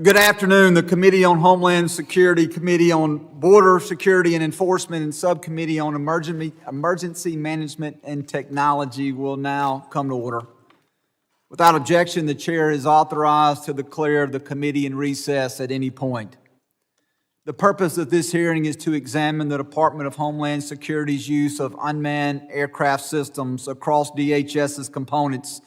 Good afternoon. The Committee on Homeland Security, Committee on Border Security and Enforcement, and Subcommittee on Emergency Management and Technology will now come to order. Without objection, the Chair is authorized to declare the committee in recess at any point. The purpose of this hearing is to examine the Department of Homeland Security's use of unmanned aircraft systems across DHS's components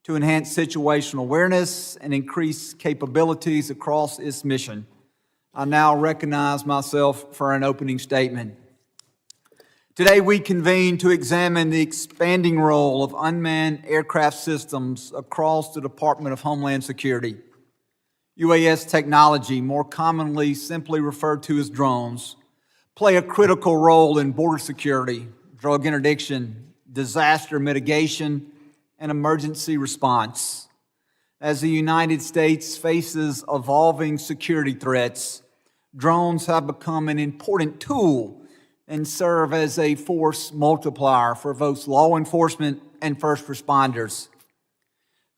to enhance situational awareness and increase capabilities across its mission. I now recognize myself for an opening statement. Today we convene to examine the expanding role of unmanned aircraft systems across the Department of Homeland Security. UAS technology, more commonly simply referred to as drones, play a critical role in border security, drug interdiction, disaster mitigation, and emergency response. As the United States faces evolving security threats, drones have become an important tool and serve as a force multiplier for both law enforcement and first responders.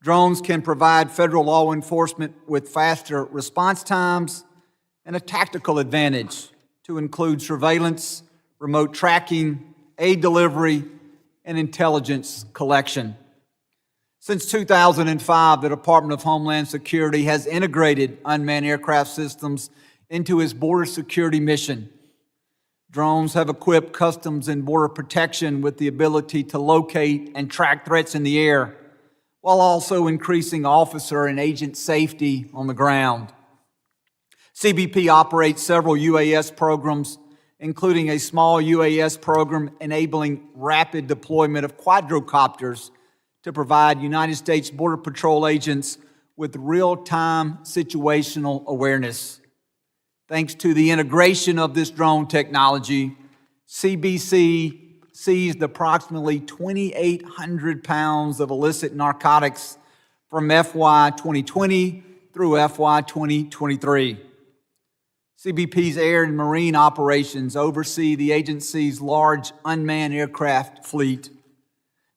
Drones can provide federal law enforcement with faster response times and a tactical advantage to include surveillance, remote tracking, aid delivery, and intelligence collection. Since 2005, the Department of Homeland Security has integrated unmanned aircraft systems into its border security mission. Drones have equipped Customs and Border Protection with the ability to locate and track threats in the air, while also increasing officer and agent safety on the ground. CBP operates several UAS programs, including a small UAS program enabling rapid deployment of quadrocopters to provide United States Border Patrol agents with real-time situational awareness. Thanks to the integration of this drone technology, CBC seized approximately 2,800 pounds of illicit narcotics from FY 2020 through FY 2023. CBP's air and marine operations oversee the agency's large unmanned aircraft fleet.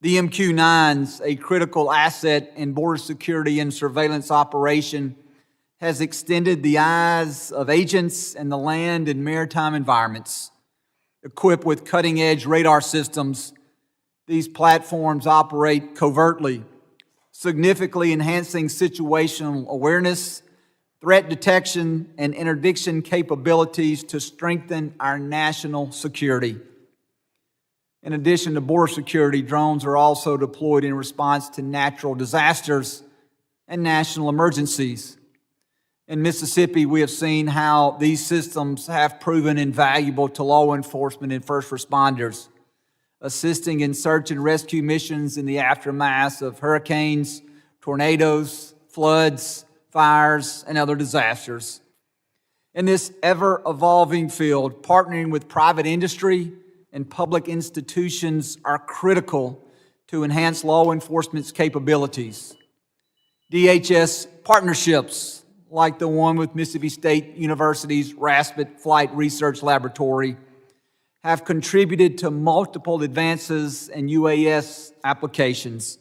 The MQ-9s, a critical asset in border security and surveillance operation, has extended the eyes of agents in the land and maritime environments. Equipped with cutting-edge radar systems, these platforms operate covertly, significantly enhancing situational awareness, threat detection, and interdiction capabilities to strengthen our national security. In addition to border security, drones are also deployed in response to natural disasters and national emergencies. In Mississippi, we have seen how these systems have proven invaluable to law enforcement and first responders, assisting in search and rescue missions in the aftermath of hurricanes, tornadoes, floods, fires, and other disasters. In this ever-evolving field, partnering with private industry and public institutions are critical to enhance law enforcement's capabilities. DHS partnerships, like the one with Mississippi State University's Raspet Flight Research Laboratory, have contributed to multiple advances in UAS applications.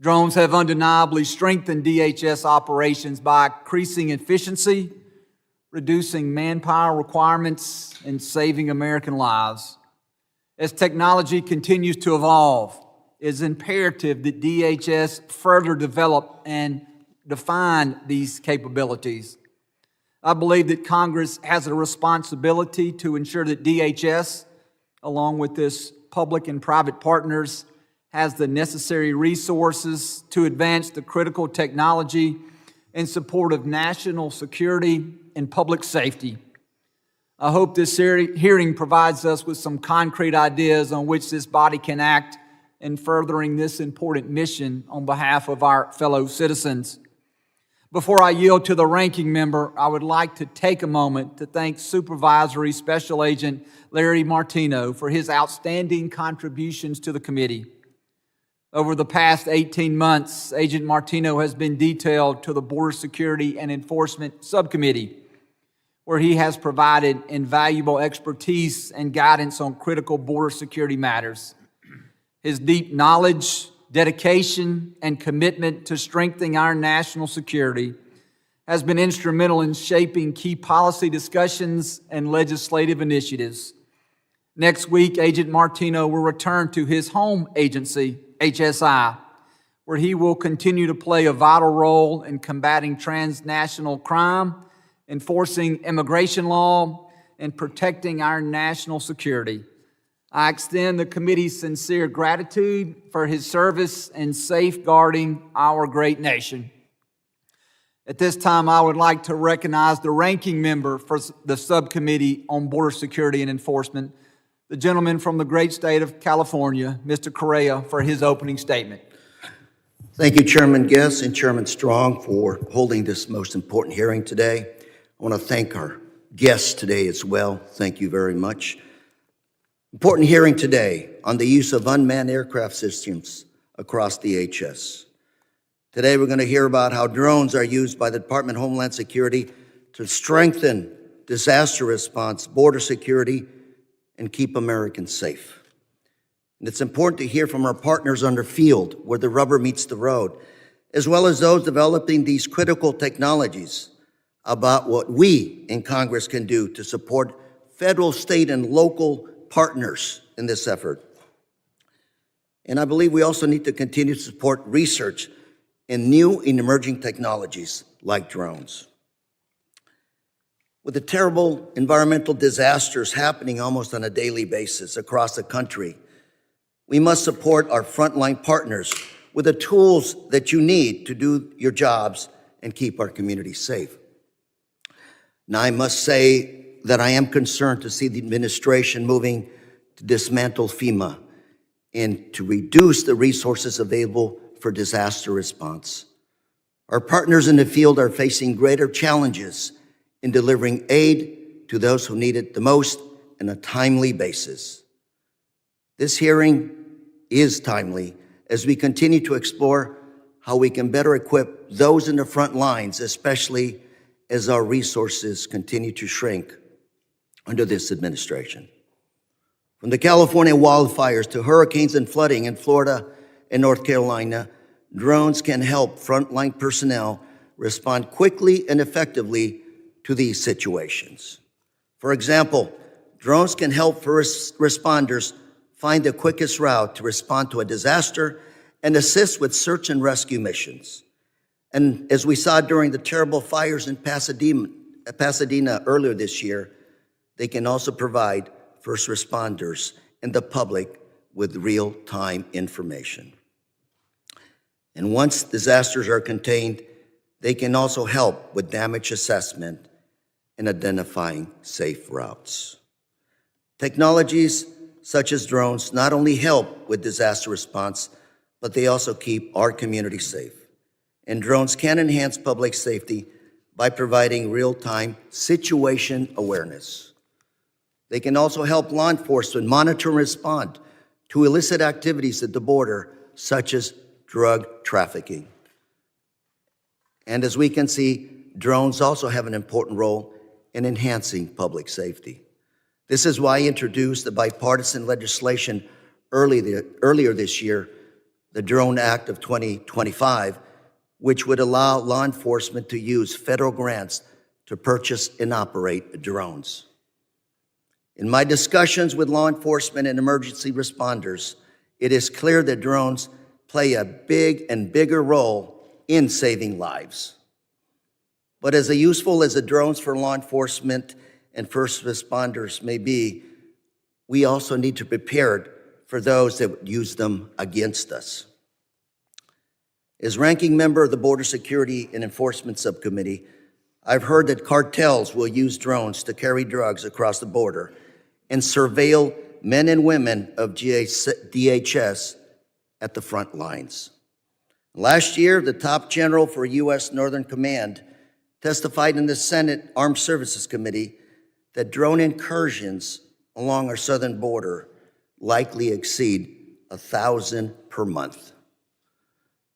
Drones have undeniably strengthened DHS operations by increasing efficiency, reducing manpower requirements, and saving American lives. As technology continues to evolve, it is imperative that DHS further develop and define these capabilities. I believe that Congress has a responsibility to ensure that DHS, along with its public and private partners, has the necessary resources to advance the critical technology in support of national security and public safety. I hope this hearing provides us with some concrete ideas on which this body can act in furthering this important mission on behalf of our fellow citizens. Before I yield to the ranking member, I would like to take a moment to thank Supervisory Special Agent Larry Martino for his outstanding contributions to the committee. Over the past 18 months, Agent Martino has been detailed to the Border Security and Enforcement Subcommittee, where he has provided invaluable expertise and guidance on critical border security matters. His deep knowledge, dedication, and commitment to strengthening our national security has been instrumental in shaping key policy discussions and legislative initiatives. Next week, Agent Martino will return to his home agency, HSI, where he will continue to play a vital role in combating transnational crime, enforcing immigration law, and protecting our national security. I extend the committee's sincere gratitude for his service in safeguarding our great nation. At this time, I would like to recognize the ranking member for the Subcommittee on Border Security and Enforcement, the gentleman from the great state of California, Mr. Correa, for his opening statement. Thank you, Chairman Guest and Chairman Strong, for holding this most important hearing today. I want to thank our guests today as well. Thank you very much. Important hearing today on the use of unmanned aircraft systems across DHS. Today we're going to hear about how drones are used by the Department of Homeland Security to strengthen disaster response, border security, and keep Americans safe. And it's important to hear from our partners on the field where the rubber meets the road, as well as those developing these critical technologies, about what we in Congress can do to support federal, state, and local partners in this effort. And I believe we also need to continue to support research in new and emerging technologies like drones. With the terrible environmental disasters happening almost on a daily basis across the country, we must support our frontline partners with the tools that you need to do your jobs and keep our communities safe. Now, I must say that I am concerned to see the administration moving to dismantle FEMA and to reduce the resources available for disaster response. Our partners in the field are facing greater challenges in delivering aid to those who need it the most on a timely basis. This hearing is timely as we continue to explore how we can better equip those in the front lines, especially as our resources continue to shrink under this administration. From the California wildfires to hurricanes and flooding in Florida and North Carolina, drones can help frontline personnel respond quickly and effectively to these situations. For example, drones can help first responders find the quickest route to respond to a disaster and assist with search and rescue missions. And as we saw during the terrible fires in Pasadena earlier this year, they can also provide first responders and the public with real-time information. And once disasters are contained, they can also help with damage assessment and identifying safe routes. Technologies such as drones not only help with disaster response, but they also keep our community safe. And drones can enhance public safety by providing real-time situation awareness. They can also help law enforcement monitor and respond to illicit activities at the border, such as drug trafficking. And as we can see, drones also have an important role in enhancing public safety. This is why I introduced the bipartisan legislation earlier this year, the Drone Act of 2025, which would allow law enforcement to use federal grants to purchase and operate drones. In my discussions with law enforcement and emergency responders, it is clear that drones play a big and bigger role in saving lives. But as useful as the drones for law enforcement and first responders may be, we also need to prepare for those that would use them against us. As ranking member of the Border Security and Enforcement Subcommittee, I've heard that cartels will use drones to carry drugs across the border and surveil men and women of DHS at the front lines. Last year, the top general for U.S. Northern Command testified in the Senate Armed Services Committee that drone incursions along our southern border likely exceed 1,000 per month.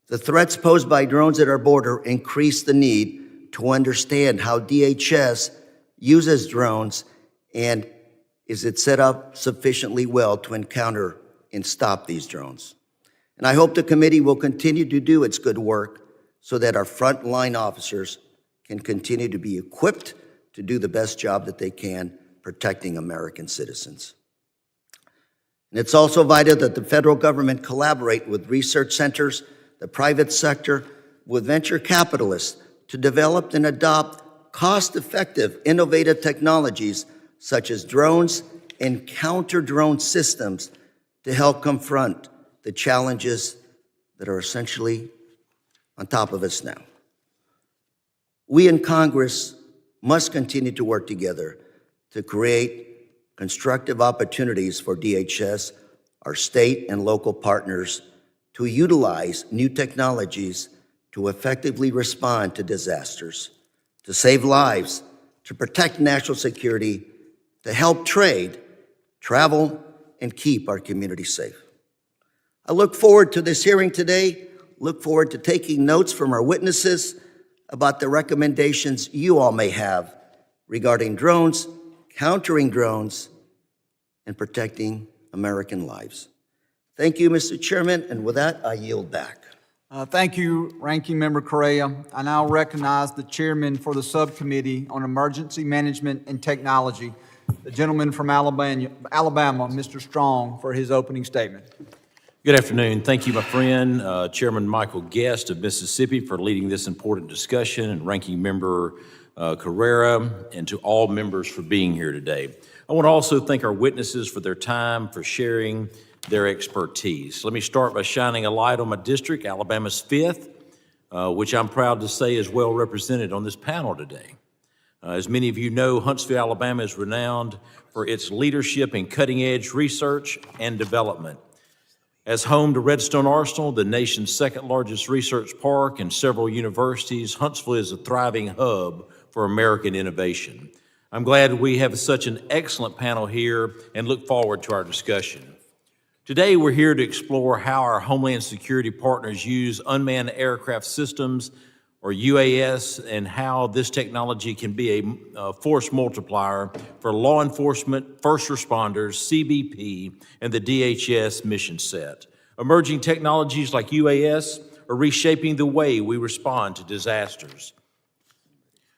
The threats posed by drones at our border increase the need to understand how DHS uses drones and is it set up sufficiently well to encounter and stop these drones. And I hope the committee will continue to do its good work so that our frontline officers can continue to be equipped to do the best job that they can protecting American citizens. And it's also vital that the federal government collaborate with research centers, the private sector, with venture capitalists to develop and adopt cost-effective, innovative technologies such as drones and counter-drone systems to help confront the challenges that are essentially on top of us now. We in Congress must continue to work together to create constructive opportunities for DHS, our state and local partners, to utilize new technologies to effectively respond to disasters, to save lives, to protect national security, to help trade, travel, and keep our community safe. I look forward to this hearing today, look forward to taking notes from our witnesses about the recommendations you all may have regarding drones, countering drones, and protecting American lives. Thank you, Mr. Chairman, and with that, I yield back. Thank you, Ranking Member Correa. I now recognize the chairman for the Subcommittee on Emergency Management and Technology, the gentleman from Alabama, Mr. Strong, for his opening statement. Good afternoon. Thank you, my friend, Chairman Michael Guest of Mississippi, for leading this important discussion, and Ranking Member Carrera, and to all members for being here today. I want to also thank our witnesses for their time, for sharing their expertise. Let me start by shining a light on my district, Alabama's 5th, which I'm proud to say is well represented on this panel today. As many of you know, Huntsville, Alabama is renowned for its leadership in cutting-edge research and development. As home to Redstone Arsenal, the nation's 2nd largest research park, and several universities, Huntsville is a thriving hub for American innovation. I'm glad we have such an excellent panel here and look forward to our discussion. Today, we're here to explore how our Homeland Security partners use unmanned aircraft systems, or UAS, and how this technology can be a force multiplier for law enforcement, first responders, CBP, and the DHS mission set. Emerging technologies like UAS are reshaping the way we respond to disasters.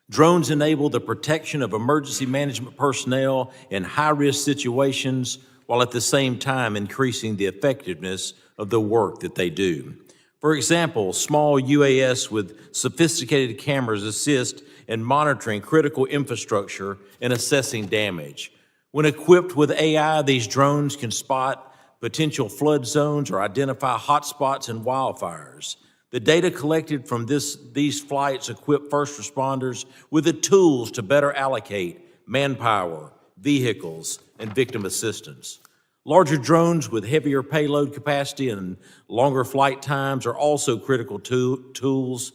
Drones enable the protection of emergency management personnel in high-risk situations, while at the same time increasing the effectiveness of the work that they do. For example, small UAS with sophisticated cameras assist in monitoring critical infrastructure and assessing damage. When equipped with AI, these drones can spot potential flood zones or identify hotspots and wildfires. The data collected from these flights equip first responders with the tools to better allocate manpower, vehicles, and victim assistance. Larger drones with heavier payload capacity and longer flight times are also critical tools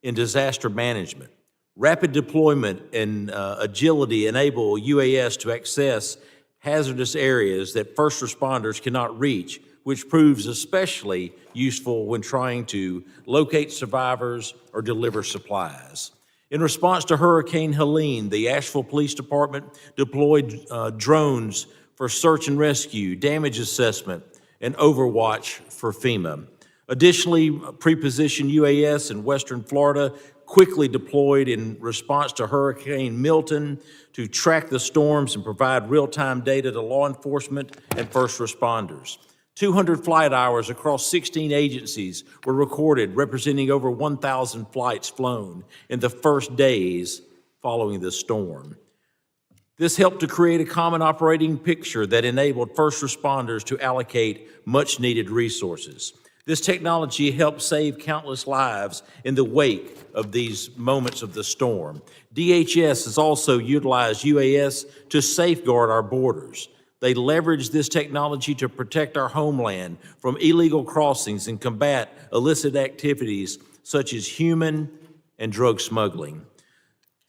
in disaster management. Rapid deployment and agility enable UAS to access hazardous areas that first responders cannot reach, which proves especially useful when trying to locate survivors or deliver supplies. In response to Hurricane Helene, the Asheville Police Department deployed drones for search and rescue, damage assessment, and overwatch for FEMA. Additionally, prepositioned UAS in Western Florida quickly deployed in response to Hurricane Milton to track the storms and provide real-time data to law enforcement and first responders. 200 flight hours across 16 agencies were recorded, representing over 1,000 flights flown in the first days following the storm. This helped to create a common operating picture that enabled first responders to allocate much-needed resources. This technology helped save countless lives in the wake of these moments of the storm. DHS has also utilized UAS to safeguard our borders. They leverage this technology to protect our homeland from illegal crossings and combat illicit activities such as human and drug smuggling.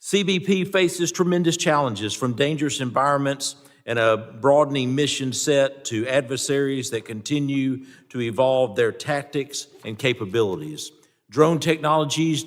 CBP faces tremendous challenges, from dangerous environments and a broadening mission set to adversaries that continue to evolve their tactics and capabilities. Drone technology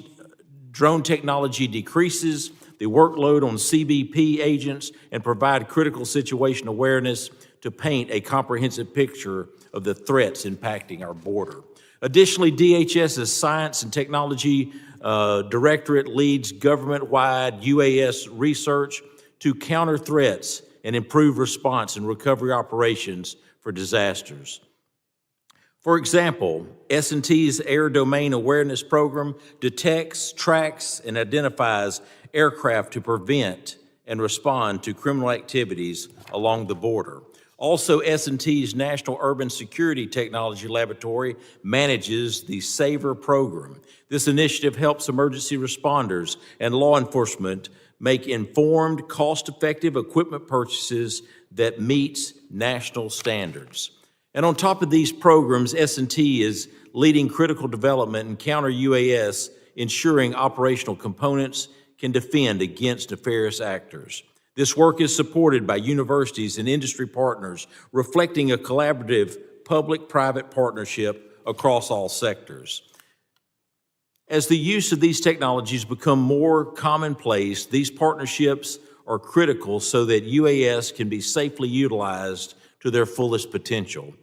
decreases the workload on CBP agents and provide critical situation awareness to paint a comprehensive picture of the threats impacting our border. Additionally, DHS's science and technology Directorate leads government-wide UAS research to counter threats and improve response and recovery operations for disasters. For example, S&T's Air Domain Awareness Program detects, tracks, and identifies aircraft to prevent and respond to criminal activities along the border. Also, S&T's National Urban Security Technology Laboratory manages the SAVER program. This initiative helps emergency responders and law enforcement make informed, cost-effective equipment purchases that meets national standards. And on top of these programs, S&T is leading critical development in counter-UAS, ensuring operational components can defend against nefarious actors. This work is supported by universities and industry partners, reflecting a collaborative public-private partnership across all sectors. As the use of these technologies become more commonplace, these partnerships are critical so that UAS can be safely utilized to their fullest potential.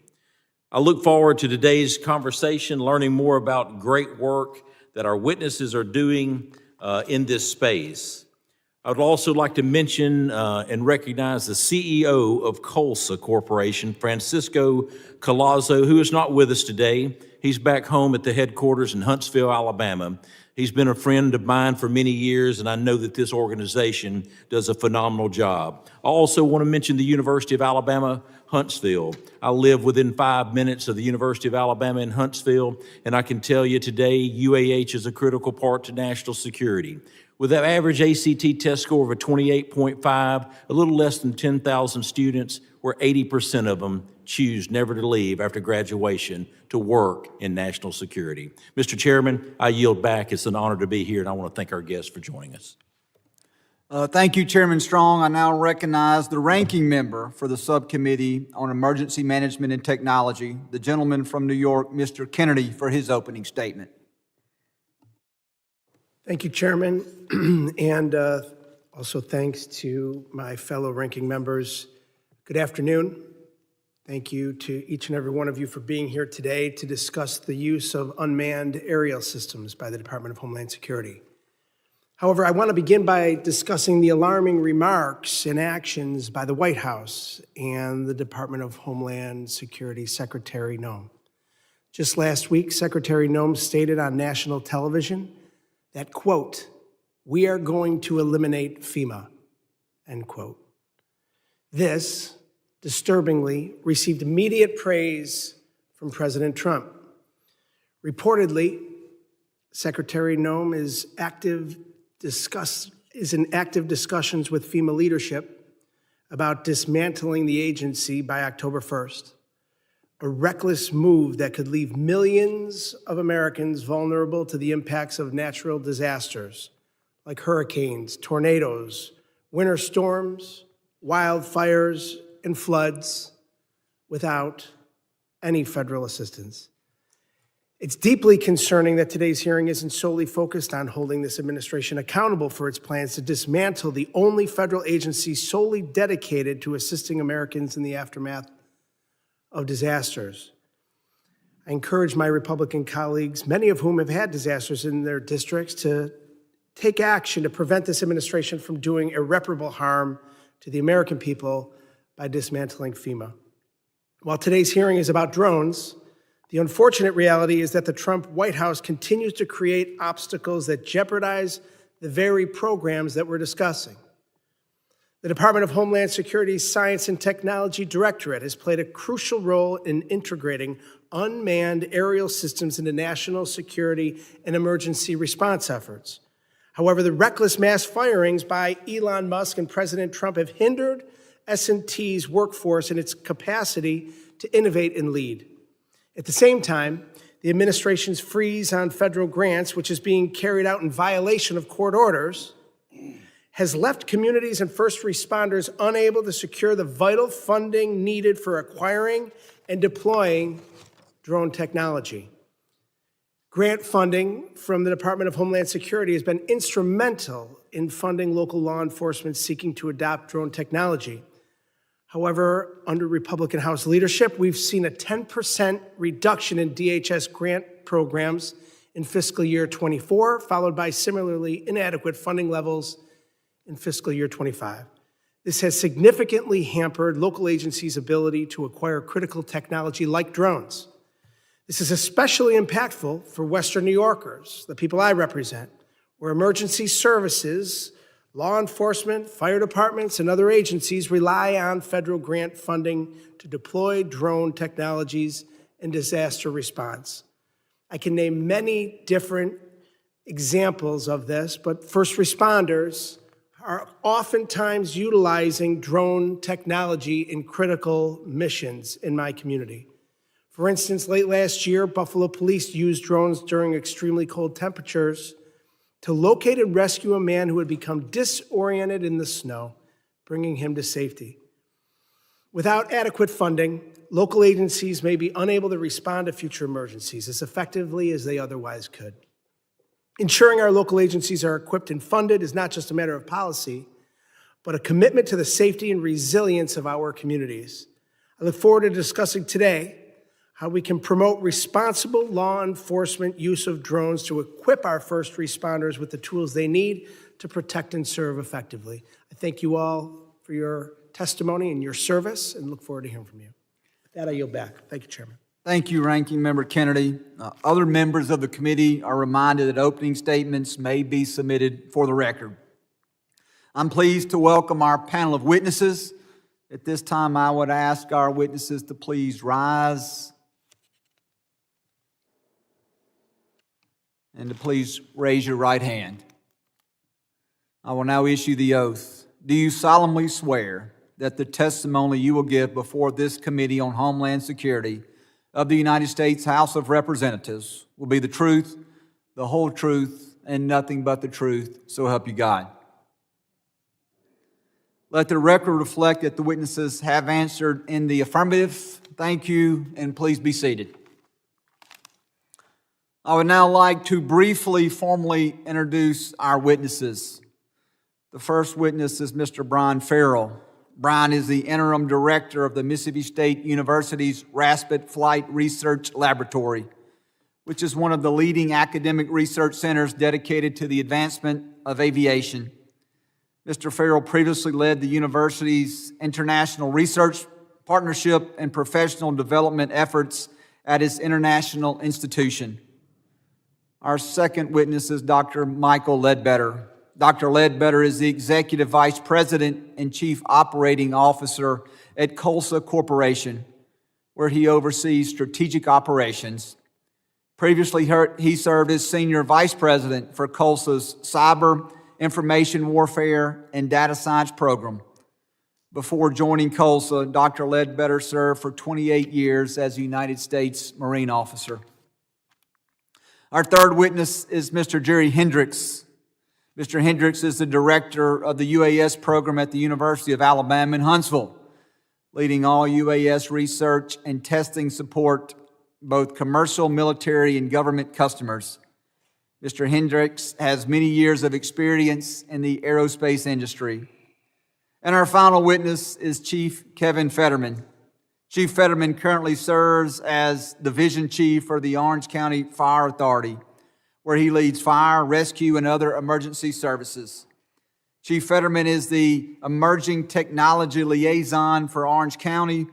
I look forward to today's conversation, learning more about great work that our witnesses are doing in this space. I would also like to mention and recognize the CEO of Colsa Corporation, Francisco Collazo, who is not with us today. He's back home at the headquarters in Huntsville, Alabama. He's been a friend of mine for many years, and I know that this organization does a phenomenal job. I also want to mention the University of Alabama, Huntsville. I live within 5 minutes of the University of Alabama in Huntsville, and I can tell you today, UAH is a critical part to national security. With an average ACT test score of a 28.5, a little less than 10,000 students, where 80% of them choose never to leave after graduation to work in national security. Mr. Chairman, I yield back. It's an honor to be here, and I want to thank our guests for joining us. Thank you, Chairman Strong. I now recognize the ranking member for the Subcommittee on Emergency Management and Technology, the gentleman from New York, Mr. Kennedy, for his opening statement. Thank you, Chairman, and also thanks to my fellow ranking members. Good afternoon. Thank you to each and every one of you for being here today to discuss the use of unmanned aerial systems by the Department of Homeland Security. However, I want to begin by discussing the alarming remarks and actions by the White House and the Department of Homeland Security Secretary Noem. Just last week, Secretary Noem stated on national television that, quote, "We are going to eliminate FEMA," end quote. This, disturbingly, received immediate praise from President Trump. Reportedly, Secretary Noem is in active discussions with FEMA leadership about dismantling the agency by October 1st, a reckless move that could leave millions of Americans vulnerable to the impacts of natural disasters like hurricanes, tornadoes, winter storms, wildfires, and floods without any federal assistance. It's deeply concerning that today's hearing isn't solely focused on holding this administration accountable for its plans to dismantle the only federal agency solely dedicated to assisting Americans in the aftermath of disasters. I encourage my Republican colleagues, many of whom have had disasters in their districts, to take action to prevent this administration from doing irreparable harm to the American people by dismantling FEMA. While today's hearing is about drones, the unfortunate reality is that the Trump White House continues to create obstacles that jeopardize the very programs that we're discussing. The Department of Homeland Security's Science and Technology Directorate has played a crucial role in integrating unmanned aerial systems into national security and emergency response efforts. However, the reckless mass firings by Elon Musk and President Trump have hindered S&T's workforce and its capacity to innovate and lead. At the same time, the administration's freeze on federal grants, which is being carried out in violation of court orders, has left communities and first responders unable to secure the vital funding needed for acquiring and deploying drone technology. Grant funding from the Department of Homeland Security has been instrumental in funding local law enforcement seeking to adopt drone technology. However, under Republican House leadership, we've seen a 10% reduction in DHS grant programs in fiscal year '24, followed by similarly inadequate funding levels in fiscal year '25. This has significantly hampered local agencies' ability to acquire critical technology like drones. This is especially impactful for Western New Yorkers, the people I represent, where emergency services, law enforcement, fire departments, and other agencies rely on federal grant funding to deploy drone technologies in disaster response. I can name many different examples of this, but first responders are oftentimes utilizing drone technology in critical missions in my community. For instance, late last year, Buffalo Police used drones during extremely cold temperatures to locate and rescue a man who had become disoriented in the snow, bringing him to safety. Without adequate funding, local agencies may be unable to respond to future emergencies as effectively as they otherwise could. Ensuring our local agencies are equipped and funded is not just a matter of policy, but a commitment to the safety and resilience of our communities. I look forward to discussing today how we can promote responsible law enforcement use of drones to equip our first responders with the tools they need to protect and serve effectively. I thank you all for your testimony and your service and look forward to hearing from you. With that, I yield back. Thank you, Chairman. Thank you, Ranking Member Kennedy. Other members of the committee are reminded that opening statements may be submitted for the record. I'm pleased to welcome our panel of witnesses. At this time, I would ask our witnesses to please rise and to please raise your right hand. I will now issue the oath. Do you solemnly swear that the testimony you will give before this Committee on Homeland Security of the United States House of Representatives will be the truth, the whole truth, and nothing but the truth, so help you God? Let the record reflect that the witnesses have answered in the affirmative. Thank you, and please be seated. I would now like to briefly formally introduce our witnesses. The first witness is Mr. Brian Farrell. Brian is the interim director of the Mississippi State University's Rapid Flight Research Laboratory, which is one of the leading academic research centers dedicated to the advancement of aviation. Mr. Farrell previously led the university's international research partnership and professional development efforts at its international institution. Our second witness is Dr. Michael Ledbetter. Dr. Ledbetter is the Executive Vice President and Chief Operating Officer at Colsa Corporation, where he oversees strategic operations. Previously, he served as Senior Vice President for Colsa's Cyber, Information Warfare, and Data Science Program. Before joining Colsa, Dr. Ledbetter served for 28 years as a United States Marine officer. Our third witness is Mr. Jerry Hendricks. Mr. Hendricks is the director of the UAS program at the University of Alabama in Huntsville, leading all UAS research and testing support, both commercial, military, and government customers. Mr. Hendricks has many years of experience in the aerospace industry. And our final witness is Chief Kevin Fetterman. Chief Fetterman currently serves as Division Chief for the Orange County Fire Authority, where he leads fire, rescue, and other emergency services. Chief Fetterman is the emerging technology liaison for Orange County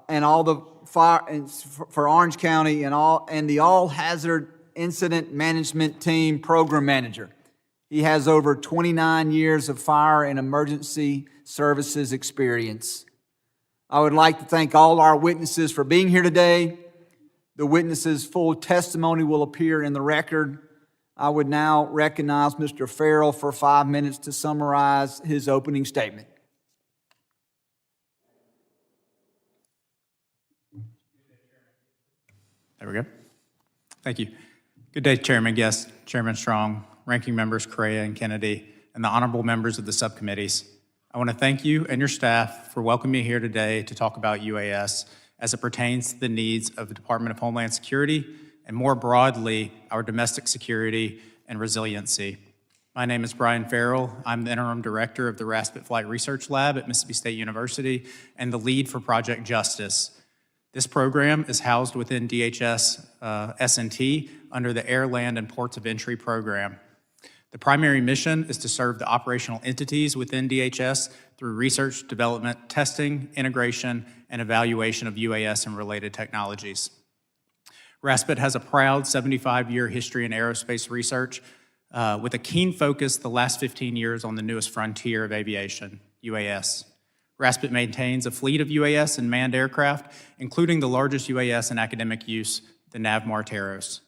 and all the fire for Orange County and the all hazard incident management team program manager. He has over 29 years of fire and emergency services experience. I would like to thank all our witnesses for being here today. The witnesses' full testimony will appear in the record. I would now recognize Mr. Farrell for 5 minutes to summarize his opening statement. There we go. Thank you. Good day, Chairman Guest, Chairman Strong, Ranking Members Correa and Kennedy, and the honorable members of the subcommittees. I want to thank you and your staff for welcoming me here today to talk about UAS as it pertains to the needs of the Department of Homeland Security and more broadly, our domestic security and resiliency. My name is Brian Farrell. I'm the interim director of the Rapid Flight Research Lab at Mississippi State University and the lead for Project Justice. This program is housed within DHS S&T under the Air, Land, and Ports of Entry program. The primary mission is to serve the operational entities within DHS through research, development, testing, integration, and evaluation of UAS and related technologies. RASPET has a proud 75-year history in aerospace research with a keen focus the last 15 years on the newest frontier of aviation, UAS. RASPET maintains a fleet of UAS and manned aircraft, including the largest UAS in academic use, the NAVMAR Taros.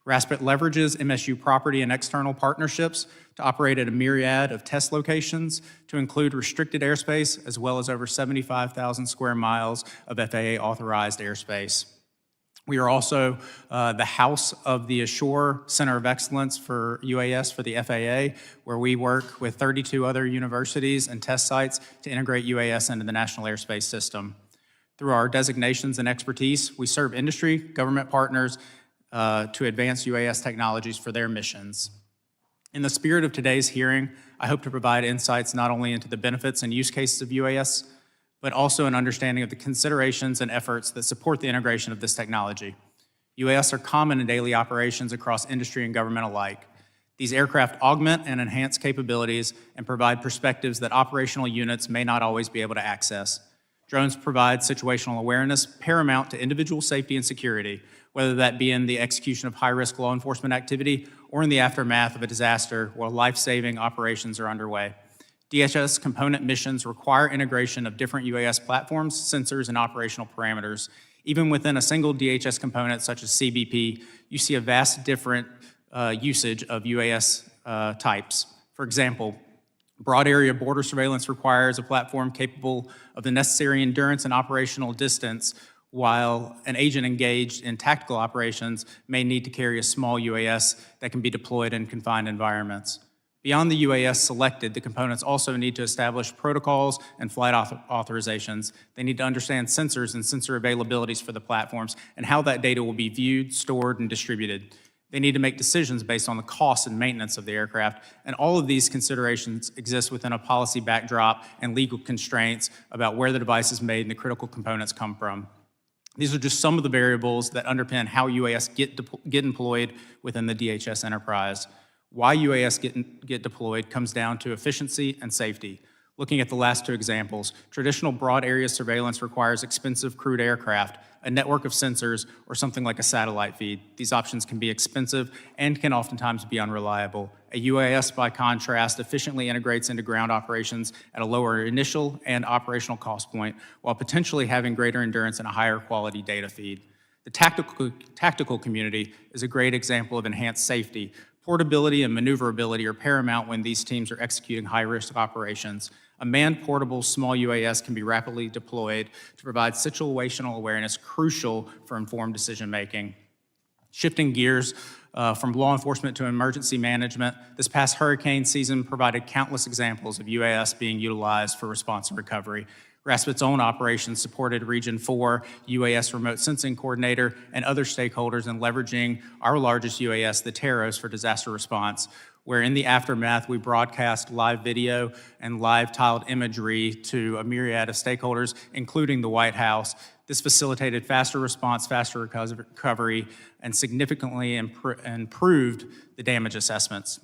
RASPET leverages MSU property and external partnerships to operate at a myriad of test locations to include restricted airspace as well as over 75,000 square miles of FAA-authorized airspace. We are also the house of the Ashore Center of Excellence for UAS for the FAA, where we work with 32 other universities and test sites to integrate UAS into the National Airspace System. Through our designations and expertise, we serve industry, government partners, to advance UAS technologies for their missions. In the spirit of today's hearing, I hope to provide insights not only into the benefits and use cases of UAS, but also an understanding of the considerations and efforts that support the integration of this technology. UAS are common in daily operations across industry and government alike. These aircraft augment and enhance capabilities and provide perspectives that operational units may not always be able to access. Drones provide situational awareness paramount to individual safety and security, whether that be in the execution of high-risk law enforcement activity or in the aftermath of a disaster while life-saving operations are underway. DHS component missions require integration of different UAS platforms, sensors, and operational parameters. Even within a single DHS component, such as CBP, you see a vast different usage of UAS types. For example, broad area border surveillance requires a platform capable of the necessary endurance and operational distance, while an agent engaged in tactical operations may need to carry a small UAS that can be deployed in confined environments. Beyond the UAS selected, the components also need to establish protocols and flight authorizations. They need to understand sensors and sensor availabilities for the platforms and how that data will be viewed, stored, and distributed. They need to make decisions based on the cost and maintenance of the aircraft, and all of these considerations exist within a policy backdrop and legal constraints about where the device is made and the critical components come from. These are just some of the variables that underpin how UAS get employed within the DHS enterprise. Why UAS get deployed comes down to efficiency and safety. Looking at the last two examples, traditional broad area surveillance requires expensive crewed aircraft, a network of sensors, or something like a satellite feed. These options can be expensive and can oftentimes be unreliable. A UAS, by contrast, efficiently integrates into ground operations at a lower initial and operational cost point, while potentially having greater endurance and a higher quality data feed. The tactical community is a great example of enhanced safety. Portability and maneuverability are paramount when these teams are executing high-risk operations. A manned portable small UAS can be rapidly deployed to provide situational awareness crucial for informed decision-making. Shifting gears from law enforcement to emergency management, this past hurricane season provided countless examples of UAS being utilized for response and recovery. RASPET's own operations supported Region 4 UAS Remote Sensing Coordinator and other stakeholders in leveraging our largest UAS, the Taros, for disaster response, where in the aftermath we broadcast live video and live tiled imagery to a myriad of stakeholders, including the White House. This facilitated faster response, faster recovery, and significantly improved the damage assessments.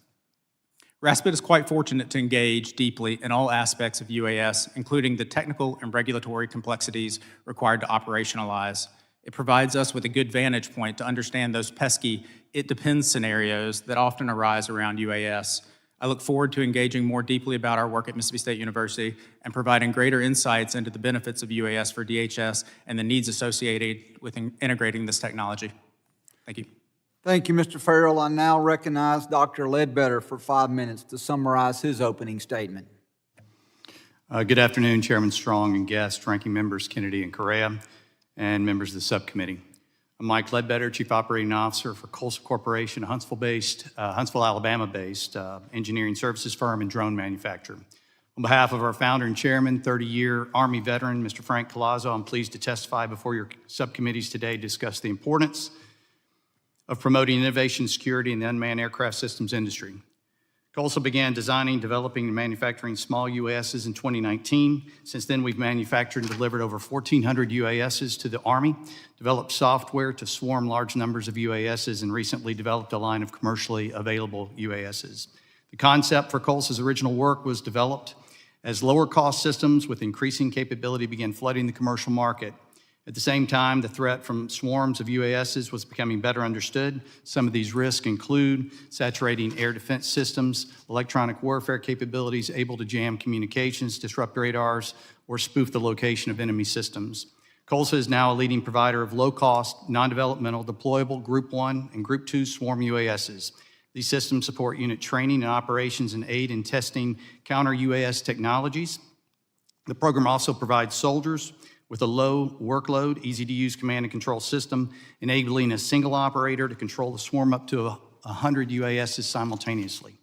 RASPET is quite fortunate to engage deeply in all aspects of UAS, including the technical and regulatory complexities required to operationalize. It provides us with a good vantage point to understand those pesky "it depends" scenarios that often arise around UAS. I look forward to engaging more deeply about our work at Mississippi State University and providing greater insights into the benefits of UAS for DHS and the needs associated with integrating this technology. Thank you. Thank you, Mr. Farrell. I now recognize Dr. Ledbetter for 5 minutes to summarize his opening statement. Good afternoon, Chairman Strong and guests, ranking members Kennedy and Correa, and members of the subcommittee. I'm Mike Ledbetter, Chief Operating Officer for Colsa Corporation, a Huntsville, Alabama-based engineering services firm and drone manufacturer. On behalf of our founder and chairman, 30-year Army veteran, Mr. Frank Collazo, I'm pleased to testify before your subcommittees today to discuss the importance of promoting innovation and security in the unmanned aircraft systems industry. COLSA began designing, developing, and manufacturing small UASs in 2019. Since then, we've manufactured and delivered over 1,400 UASs to the Army, developed software to swarm large numbers of UASs, and recently developed a line of commercially available UASs. The concept for COLSA's original work was developed as lower-cost systems with increasing capability began flooding the commercial market. At the same time, the threat from swarms of UASs was becoming better understood. Some of these risks include saturating air defense systems, electronic warfare capabilities able to jam communications, disrupt radars, or spoof the location of enemy systems. COLSA is now a leading provider of low-cost, non-developmental, deployable Group 1 and Group 2 swarm UASs. These systems support unit training and operations and aid in testing counter-UAS technologies. The program also provides soldiers with a low workload, easy-to-use command and control system, enabling a single operator to control the swarm up to 100 UASs simultaneously.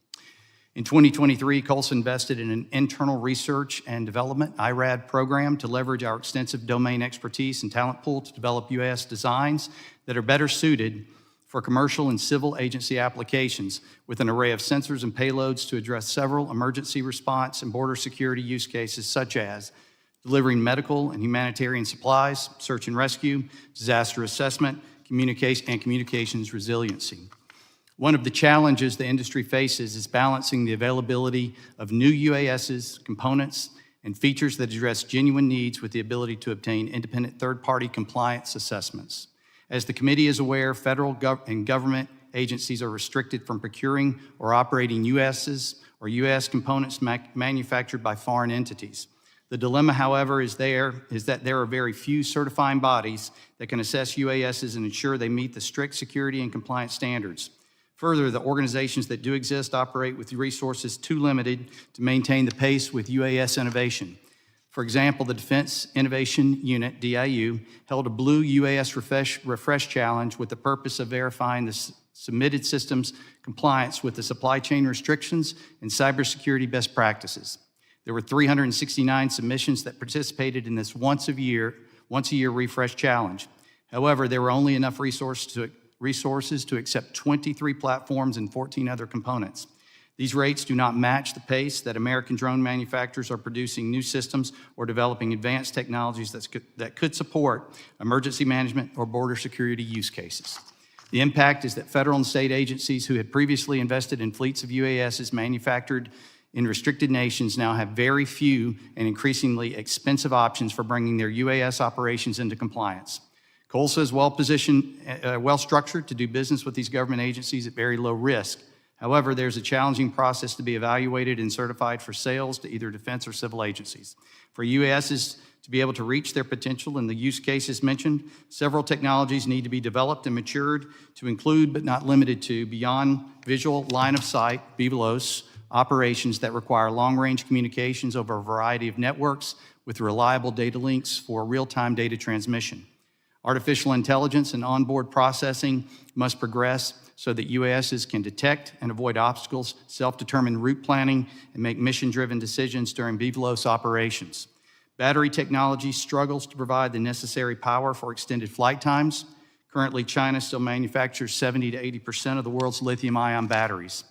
In 2023, COLSA invested in an internal research and development IRAD program to leverage our extensive domain expertise and talent pool to develop UAS designs that are better suited for commercial and civil agency applications with an array of sensors and payloads to address several emergency response and border security use cases such as delivering medical and humanitarian supplies, search and rescue, disaster assessment, communications resiliency. One of the challenges the industry faces is balancing the availability of new UASs, components, and features that address genuine needs with the ability to obtain independent third-party compliance assessments. As the committee is aware, federal and government agencies are restricted from procuring or operating UASs or UAS components manufactured by foreign entities. The dilemma, however, is that there are very few certifying bodies that can assess UASs and ensure they meet the strict security and compliance standards. Further, the organizations that do exist operate with resources too limited to maintain the pace with UAS innovation. For example, the Defense Innovation Unit, DIU, held a Blue UAS Refresh Challenge with the purpose of verifying the submitted system's compliance with the supply chain restrictions and cybersecurity best practices. There were 369 submissions that participated in this once a year refresh challenge. However, there were only enough resources to accept 23 platforms and 14 other components. These rates do not match the pace that American drone manufacturers are producing new systems or developing advanced technologies that could support emergency management or border security use cases. The impact is that federal and state agencies who had previously invested in fleets of UASs manufactured in restricted nations now have very few and increasingly expensive options for bringing their UAS operations into compliance. COLSA is well structured to do business with these government agencies at very low risk. However, there's a challenging process to be evaluated and certified for sales to either defense or civil agencies. For UASs to be able to reach their potential in the use cases mentioned, several technologies need to be developed and matured to include, but not limited to, beyond visual line of sight, BVLOS, operations that require long-range communications over a variety of networks with reliable data links for real-time data transmission. Artificial intelligence and onboard processing must progress so that UASs can detect and avoid obstacles, self-determined route planning, and make mission-driven decisions during BVLOS operations. Battery technology struggles to provide the necessary power for extended flight times. Currently, China still manufactures 70 to 80% of the world's lithium-ion batteries.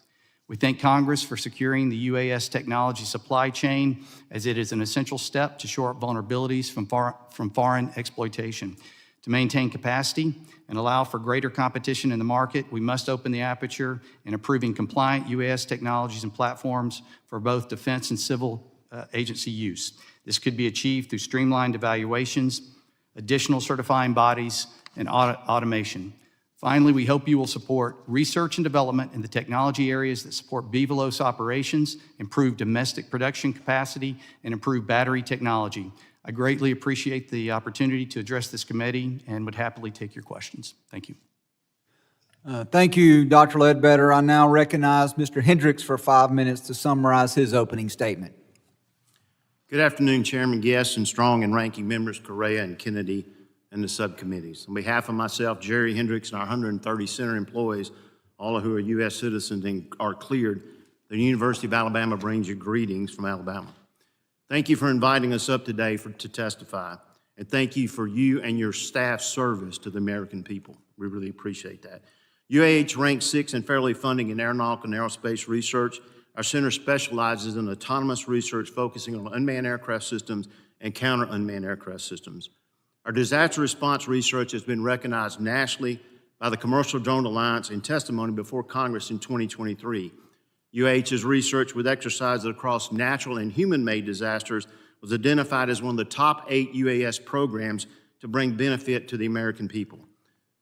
We thank Congress for securing the UAS technology supply chain, as it is an essential step to shore up vulnerabilities from foreign exploitation. To maintain capacity and allow for greater competition in the market, we must open the aperture in approving compliant UAS technologies and platforms for both defense and civil agency use. This could be achieved through streamlined evaluations, additional certifying bodies, and automation. Finally, we hope you will support research and development in the technology areas that support BVLOS operations, improve domestic production capacity, and improve battery technology. I greatly appreciate the opportunity to address this committee and would happily take your questions. Thank you. Thank you, Dr. Ledbetter. I now recognize Mr. Hendricks for 5 minutes to summarize his opening statement. Good afternoon, Chairman Guest and Strong and Ranking Members Correa and Kennedy and the subcommittees. On behalf of myself, Jerry Hendricks, and our 130 center employees, all of who are U.S. citizens and are cleared, the University of Alabama brings you greetings from Alabama. Thank you for inviting us up today to testify, and thank you for you and your staff's service to the American people. We really appreciate that. UAH ranks 6th in federally funding in aeronautical and aerospace research. Our center specializes in autonomous research focusing on unmanned aircraft systems and counter-unmanned aircraft systems. Our disaster response research has been recognized nationally by the Commercial Drone Alliance in testimony before Congress in 2023. UAH's research with exercises across natural and human-made disasters was identified as one of the top 8 UAS programs to bring benefit to the American people.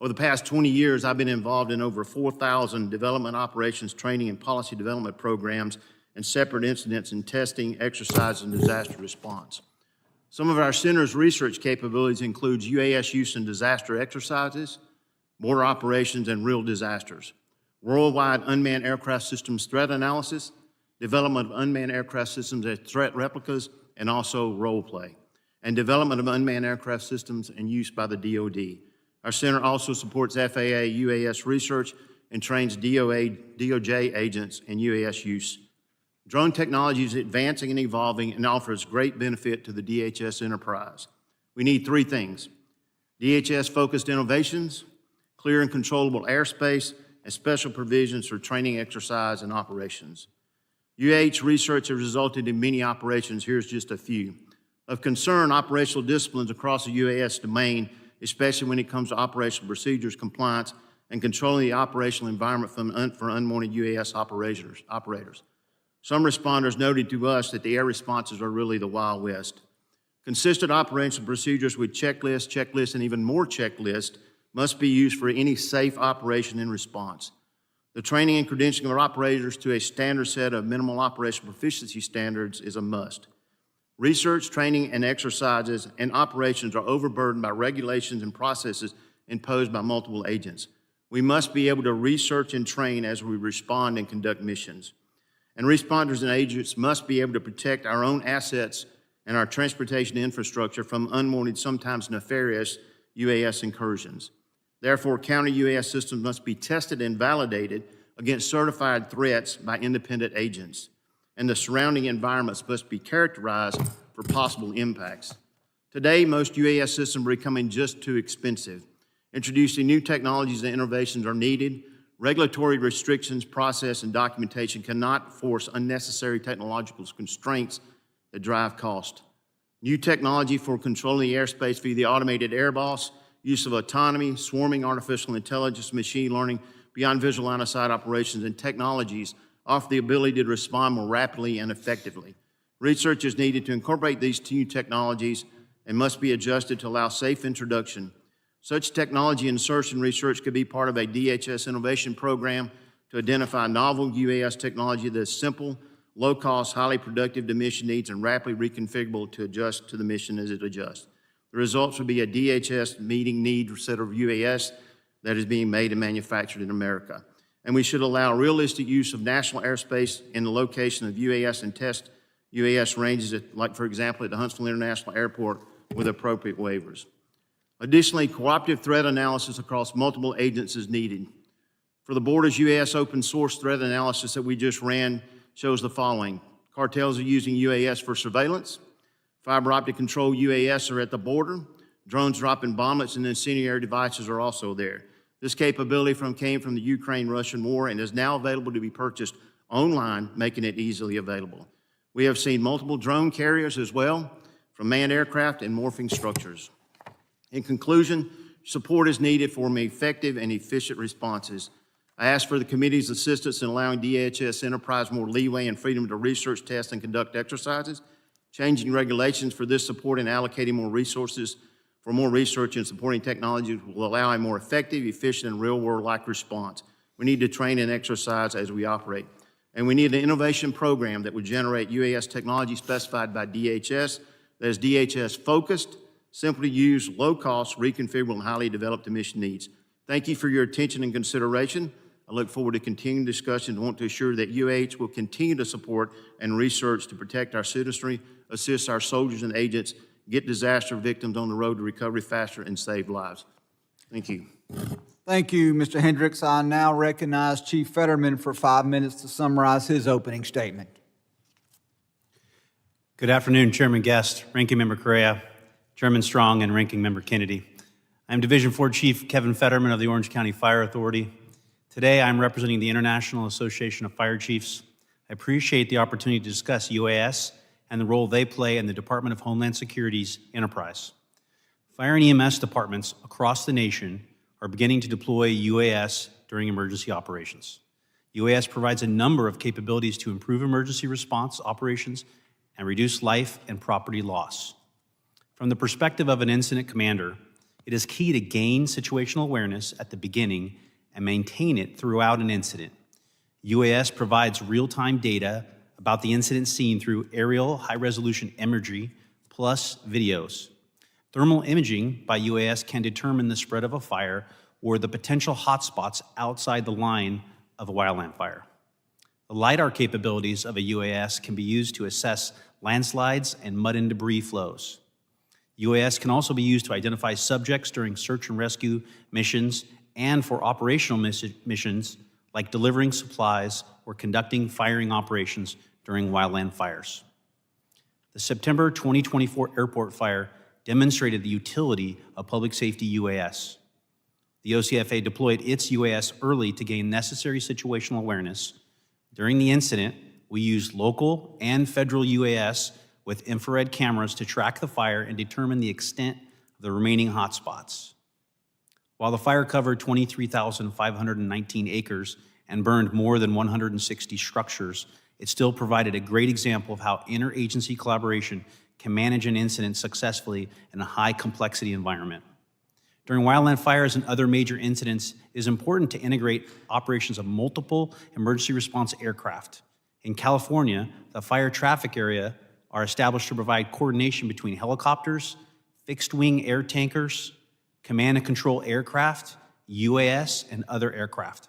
Over the past 20 years, I've been involved in over 4,000 development operations, training, and policy development programs and separate incidents in testing, exercise, and disaster response. Some of our center's research capabilities includes UAS use in disaster exercises, border operations, and real disasters, worldwide unmanned aircraft systems threat analysis, development of unmanned aircraft systems as threat replicas, and also role play, and development of unmanned aircraft systems and use by the DoD. Our center also supports FAA UAS research and trains DOJ agents in UAS use. Drone technology is advancing and evolving and offers great benefit to the DHS enterprise. We need 3 things: DHS-focused innovations, clear and controllable airspace, and special provisions for training, exercise, and operations. UAH research has resulted in many operations. Here's just a few. Of concern, operational disciplines across the UAS domain, especially when it comes to operational procedures, compliance, and controlling the operational environment for unwanted UAS operators. Some responders noted to us that the air responses are really the Wild West. Consistent operational procedures with checklists, and even more checklists must be used for any safe operation and response. The training and credentialing of our operators to a standard set of minimal operational proficiency standards is a must. Research, training, and exercises and operations are overburdened by regulations and processes imposed by multiple agents. We must be able to research and train as we respond and conduct missions. And responders and agents must be able to protect our own assets and our transportation infrastructure from unwanted, sometimes nefarious UAS incursions. Therefore, counter-UAS systems must be tested and validated against certified threats by independent agents, and the surrounding environments must be characterized for possible impacts. Today, most UAS systems are becoming just too expensive. Introducing new technologies and innovations are needed. Regulatory restrictions, process, and documentation cannot force unnecessary technological constraints that drive cost. New technology for controlling the airspace via the automated air boss, use of autonomy, swarming, artificial intelligence, machine learning, beyond visual line of sight operations, and technologies offer the ability to respond more rapidly and effectively. Research is needed to incorporate these new technologies and must be adjusted to allow safe introduction. Such technology insertion research could be part of a DHS innovation program to identify novel UAS technology that is simple, low-cost, highly productive to mission needs, and rapidly reconfigurable to adjust to the mission as it adjusts. The results would be a DHS meeting need set of UAS that is being made and manufactured in America. And we should allow realistic use of national airspace in the location of UAS and test UAS ranges, like, for example, at the Huntsville International Airport with appropriate waivers. Additionally, cooperative threat analysis across multiple agents is needed. For the border's UAS open source threat analysis that we just ran shows the following. Cartels are using UAS for surveillance. Fiber optic control UAS are at the border. Drones dropping bomblets and incendiary devices are also there. This capability came from the Ukraine-Russian war and is now available to be purchased online, making it easily available. We have seen multiple drone carriers as well, from manned aircraft and morphing structures. In conclusion, support is needed for effective and efficient responses. I ask for the committee's assistance in allowing DHS Enterprise more leeway and freedom to research, test, and conduct exercises. Changing regulations for this support and allocating more resources for more research and supporting technologies will allow a more effective, efficient, and real-world-like response. We need to train and exercise as we operate. And we need an innovation program that would generate UAS technology specified by DHS that is DHS-focused, simply use, low-cost, reconfigurable, and highly developed to mission needs. Thank you for your attention and consideration. I look forward to continuing discussion and want to assure that UAH will continue to support and research to protect our citizenry, assist our soldiers and agents, get disaster victims on the road to recovery faster, and save lives. Thank you. Thank you, Mr. Hendricks. I now recognize Chief Fetterman for 5 minutes to summarize his opening statement. Good afternoon, Chairman Guest, Ranking Member Correa, Chairman Strong, and Ranking Member Kennedy. I'm Division 4 Chief Kevin Fetterman of the Orange County Fire Authority. Today, I'm representing the International Association of Fire Chiefs, I appreciate the opportunity to discuss UAS and the role they play in the Department of Homeland Security's enterprise. Fire and EMS departments across the nation are beginning to deploy UAS during emergency operations. UAS provides a number of capabilities to improve emergency response operations and reduce life and property loss. From the perspective of an incident commander, it is key to gain situational awareness at the beginning and maintain it throughout an incident. UAS provides real-time data about the incident scene through aerial high-resolution imagery plus videos. Thermal imaging by UAS can determine the spread of a fire or the potential hotspots outside the line of a wildland fire. The LiDAR capabilities of a UAS can be used to assess landslides and mud and debris flows. UAS can also be used to identify subjects during search and rescue missions and for operational missions like delivering supplies or conducting firing operations during wildland fires. The September 2024 airport fire demonstrated the utility of public safety UAS. The OCFA deployed its UAS early to gain necessary situational awareness. During the incident, we used local and federal UAS with infrared cameras to track the fire and determine the extent of the remaining hotspots. While the fire covered 23,519 acres and burned more than 160 structures, it still provided a great example of how interagency collaboration can manage an incident successfully in a high-complexity environment. During wildland fires and other major incidents, it is important to integrate operations of multiple emergency response aircraft. In California, the fire traffic area are established to provide coordination between helicopters, fixed-wing air tankers, command and control aircraft, UAS, and other aircraft.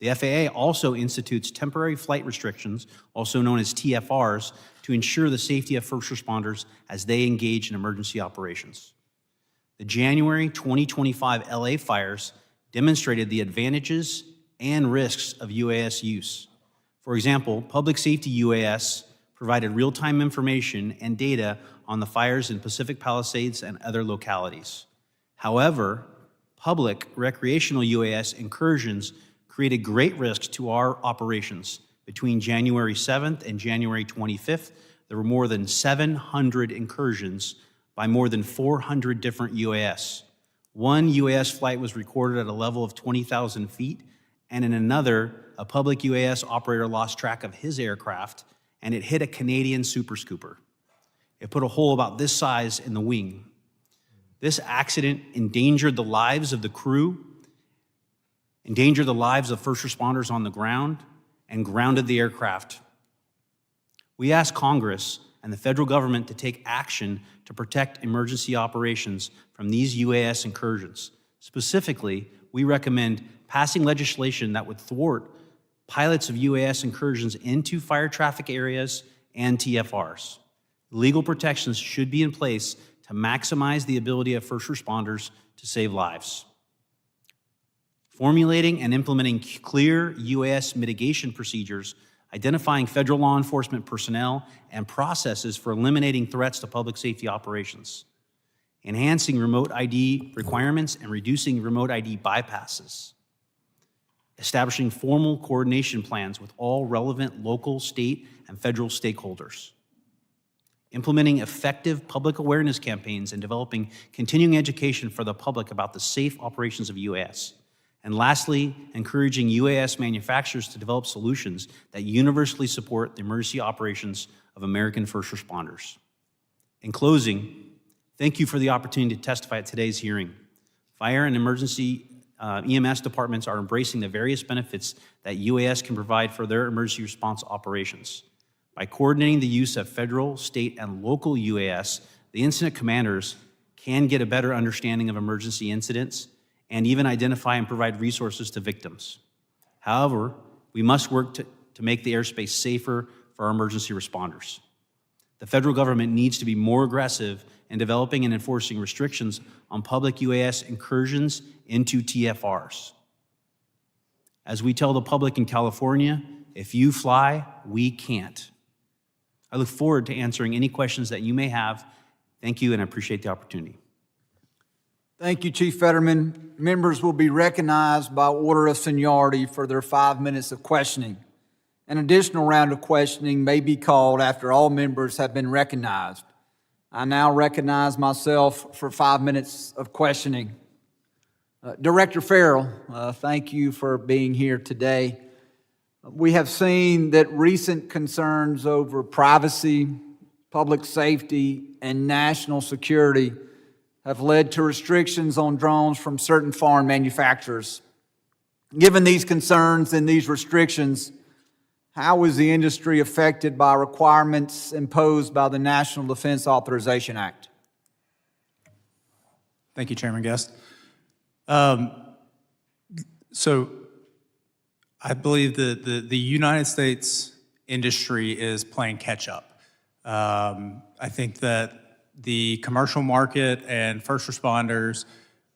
The FAA also institutes temporary flight restrictions, also known as TFRs, to ensure the safety of first responders as they engage in emergency operations. The January 2025 LA fires demonstrated the advantages and risks of UAS use. For example, public safety UAS provided real-time information and data on the fires in Pacific Palisades and other localities. However, public recreational UAS incursions created great risks to our operations. Between January 7th and January 25th, there were more than 700 incursions by more than 400 different UAS. One UAS flight was recorded at a level of 20,000 feet, and in another, a public UAS operator lost track of his aircraft, and it hit a Canadian Super Scooper. It put a hole about this size in the wing. This accident endangered the lives of the crew, endangered the lives of first responders on the ground, and grounded the aircraft. We asked Congress and the federal government to take action to protect emergency operations from these UAS incursions. Specifically, we recommend passing legislation that would thwart pilots of UAS incursions into fire traffic areas and TFRs. Legal protections should be in place to maximize the ability of first responders to save lives. Formulating and implementing clear UAS mitigation procedures, identifying federal law enforcement personnel and processes for eliminating threats to public safety operations, enhancing remote ID requirements and reducing remote ID bypasses, establishing formal coordination plans with all relevant local, state, and federal stakeholders, implementing effective public awareness campaigns and developing continuing education for the public about the safe operations of UAS. And lastly, encouraging UAS manufacturers to develop solutions that universally support the emergency operations of American first responders. In closing, thank you for the opportunity to testify at today's hearing. Fire and emergency EMS departments are embracing the various benefits that UAS can provide for their emergency response operations. By coordinating the use of federal, state, and local UAS, the incident commanders can get a better understanding of emergency incidents and even identify and provide resources to victims. However, we must work to make the airspace safer for our emergency responders. The federal government needs to be more aggressive in developing and enforcing restrictions on public UAS incursions into TFRs. As we tell the public in California, if you fly, we can't. I look forward to answering any questions that you may have. Thank you, and I appreciate the opportunity. Thank you, Chief Fetterman. Members will be recognized by order of seniority for their 5 minutes of questioning. An additional round of questioning may be called after all members have been recognized. I now recognize myself for 5 minutes of questioning. Director Farrell, thank you for being here today. We have seen that recent concerns over privacy, public safety, and national security have led to restrictions on drones from certain foreign manufacturers. Given these concerns and these restrictions, how is the industry affected by requirements imposed by the National Defense Authorization Act? Thank you, Chairman Guest. So I believe that the United States industry is playing catch up. I think that the commercial market and first responders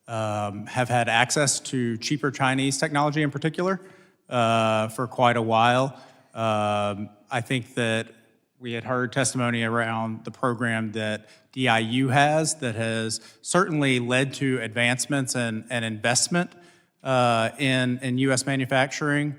have had access to cheaper Chinese technology in particular for quite a while. I think that we had heard testimony around the program that DIU has that has certainly led to advancements and investment in U.S. manufacturing.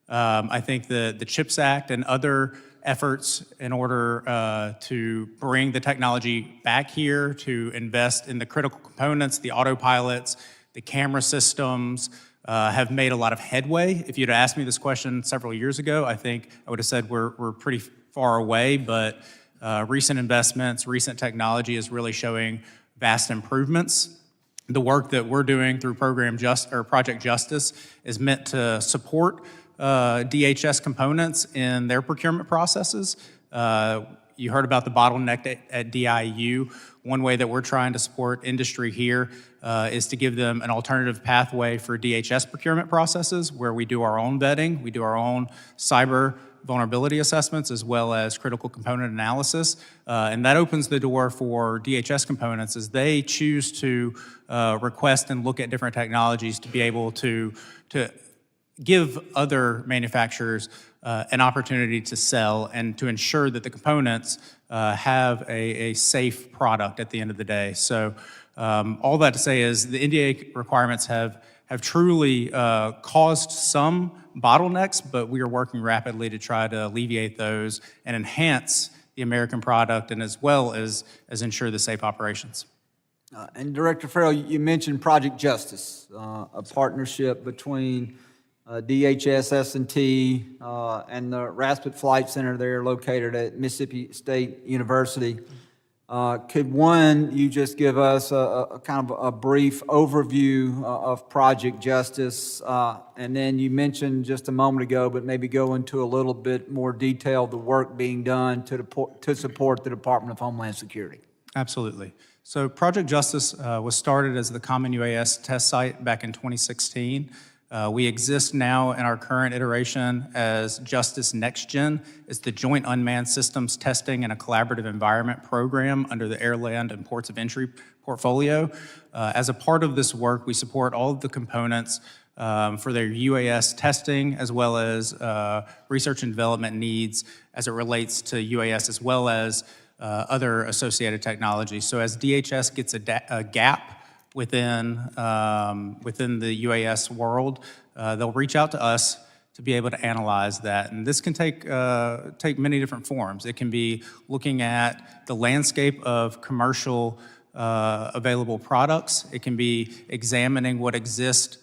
I think the CHIPS Act and other efforts in order to bring the technology back here, to invest in the critical components, the autopilots, the camera systems, have made a lot of headway. If you'd asked me this question several years ago, I think I would have said we're pretty far away, but recent investments, recent technology is really showing vast improvements. The work that we're doing through Project Justice is meant to support DHS components in their procurement processes. You heard about the bottleneck at DIU. One way that we're trying to support industry here is to give them an alternative pathway for DHS procurement processes where we do our own vetting, we do our own cyber vulnerability assessments as well as critical component analysis. And that opens the door for DHS components as they choose to request and look at different technologies to be able to give other manufacturers an opportunity to sell and to ensure that the components have a safe product at the end of the day. So all that to say is the NDA requirements have truly caused some bottlenecks, but we are working rapidly to try to alleviate those and enhance the American product and as well as ensure the safe operations. And Director Farrell, you mentioned Project Justice, a partnership between DHS, S&T, and the Raspet Flight Center there located at Mississippi State University. Could you just give us a kind of a brief overview of Project Justice? And then you mentioned just a moment ago, but maybe go into a little bit more detail, the work being done to support the Department of Homeland Security. Absolutely. So Project Justice was started as the Common UAS test site back in 2016. We exist now in our current iteration as Justice Next Gen. It's the Joint Unmanned Systems Testing and a Collaborative Environment Program under the Air, Land, and Ports of Entry portfolio. As a part of this work, we support all of the components for their UAS testing as well as research and development needs as it relates to UAS as well as other associated technologies. So as DHS gets a gap within the UAS world, they'll reach out to us to be able to analyze that. And this can take many different forms. It can be looking at the landscape of commercial available products. It can be examining what exists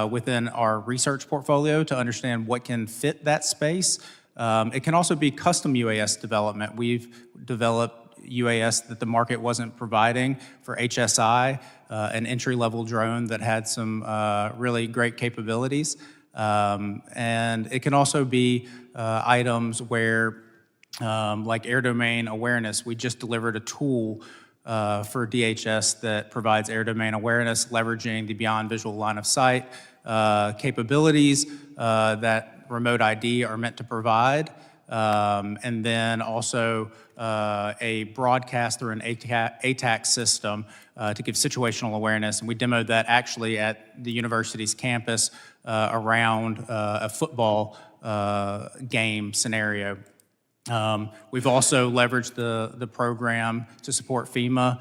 within our research portfolio to understand what can fit that space. It can also be custom UAS development. We've developed UAS that the market wasn't providing for HSI, an entry-level drone that had some really great capabilities. And it can also be items where, like air domain awareness, we just delivered a tool for DHS that provides air domain awareness, leveraging the beyond visual line of sight capabilities that remote ID are meant to provide. And then also a broadcast through an ATAC system to give situational awareness. And we demoed that actually at the university's campus around a football game scenario. We've also leveraged the program to support FEMA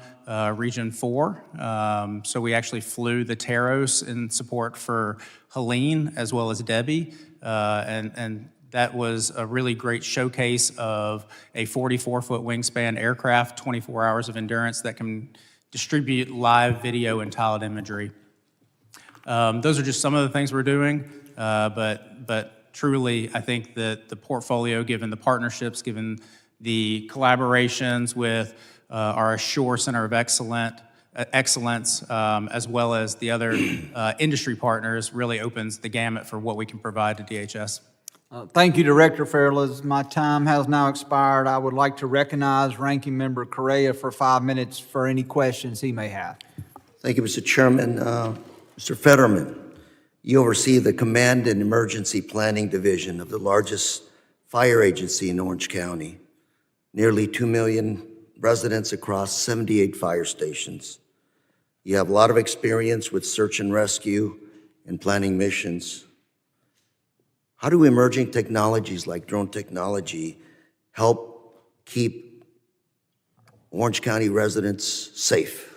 Region 4. So we actually flew the Taros in support for Helene as well as Debbie. And That was a really great showcase of a 44-foot wingspan aircraft, 24 hours of endurance that can distribute live video and tiled imagery. Those are just some of the things we're doing, but truly, I think that the portfolio, given the partnerships, given the collaborations with our Ashore Center of Excellence, as well as the other industry partners, really opens the gamut for what we can provide to DHS. Thank you, Director Fairless. My time has now expired. I would like to recognize Ranking Member Correa for 5 minutes for any questions he may have. Thank you, Mr. Chairman. Mr. Fetterman, you oversee the Command and Emergency Planning Division of the largest fire agency in Orange County. Nearly 2 million residents across 78 fire stations. You have a lot of experience with search and rescue and planning missions. How do emerging technologies like drone technology help keep Orange County residents safe?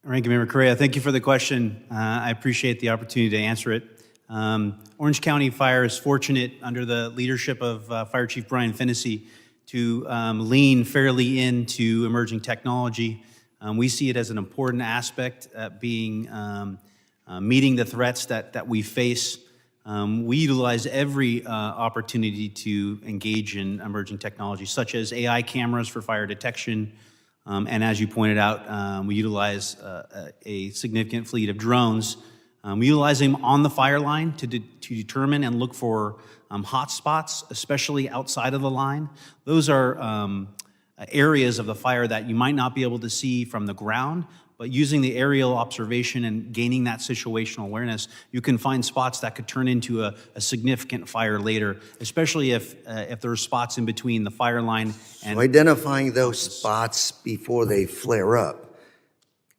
Ranking Member Correa, thank you for the question. I appreciate the opportunity to answer it. Orange County Fire is fortunate under the leadership of Fire Chief Brian Fennessy to lean fairly into emerging technology. We see it as an important aspect being meeting the threats that we face. We utilize every opportunity to engage in emerging technology, such as AI cameras for fire detection. And as you pointed out, we utilize a significant fleet of drones. We utilize them on the fire line to determine and look for hot spots, especially outside of the line. Those are areas of the fire that you might not be able to see from the ground, but using the aerial observation and gaining that situational awareness, you can find spots that could turn into a significant fire later, especially if there are spots in between the fire line and... So identifying those spots before they flare up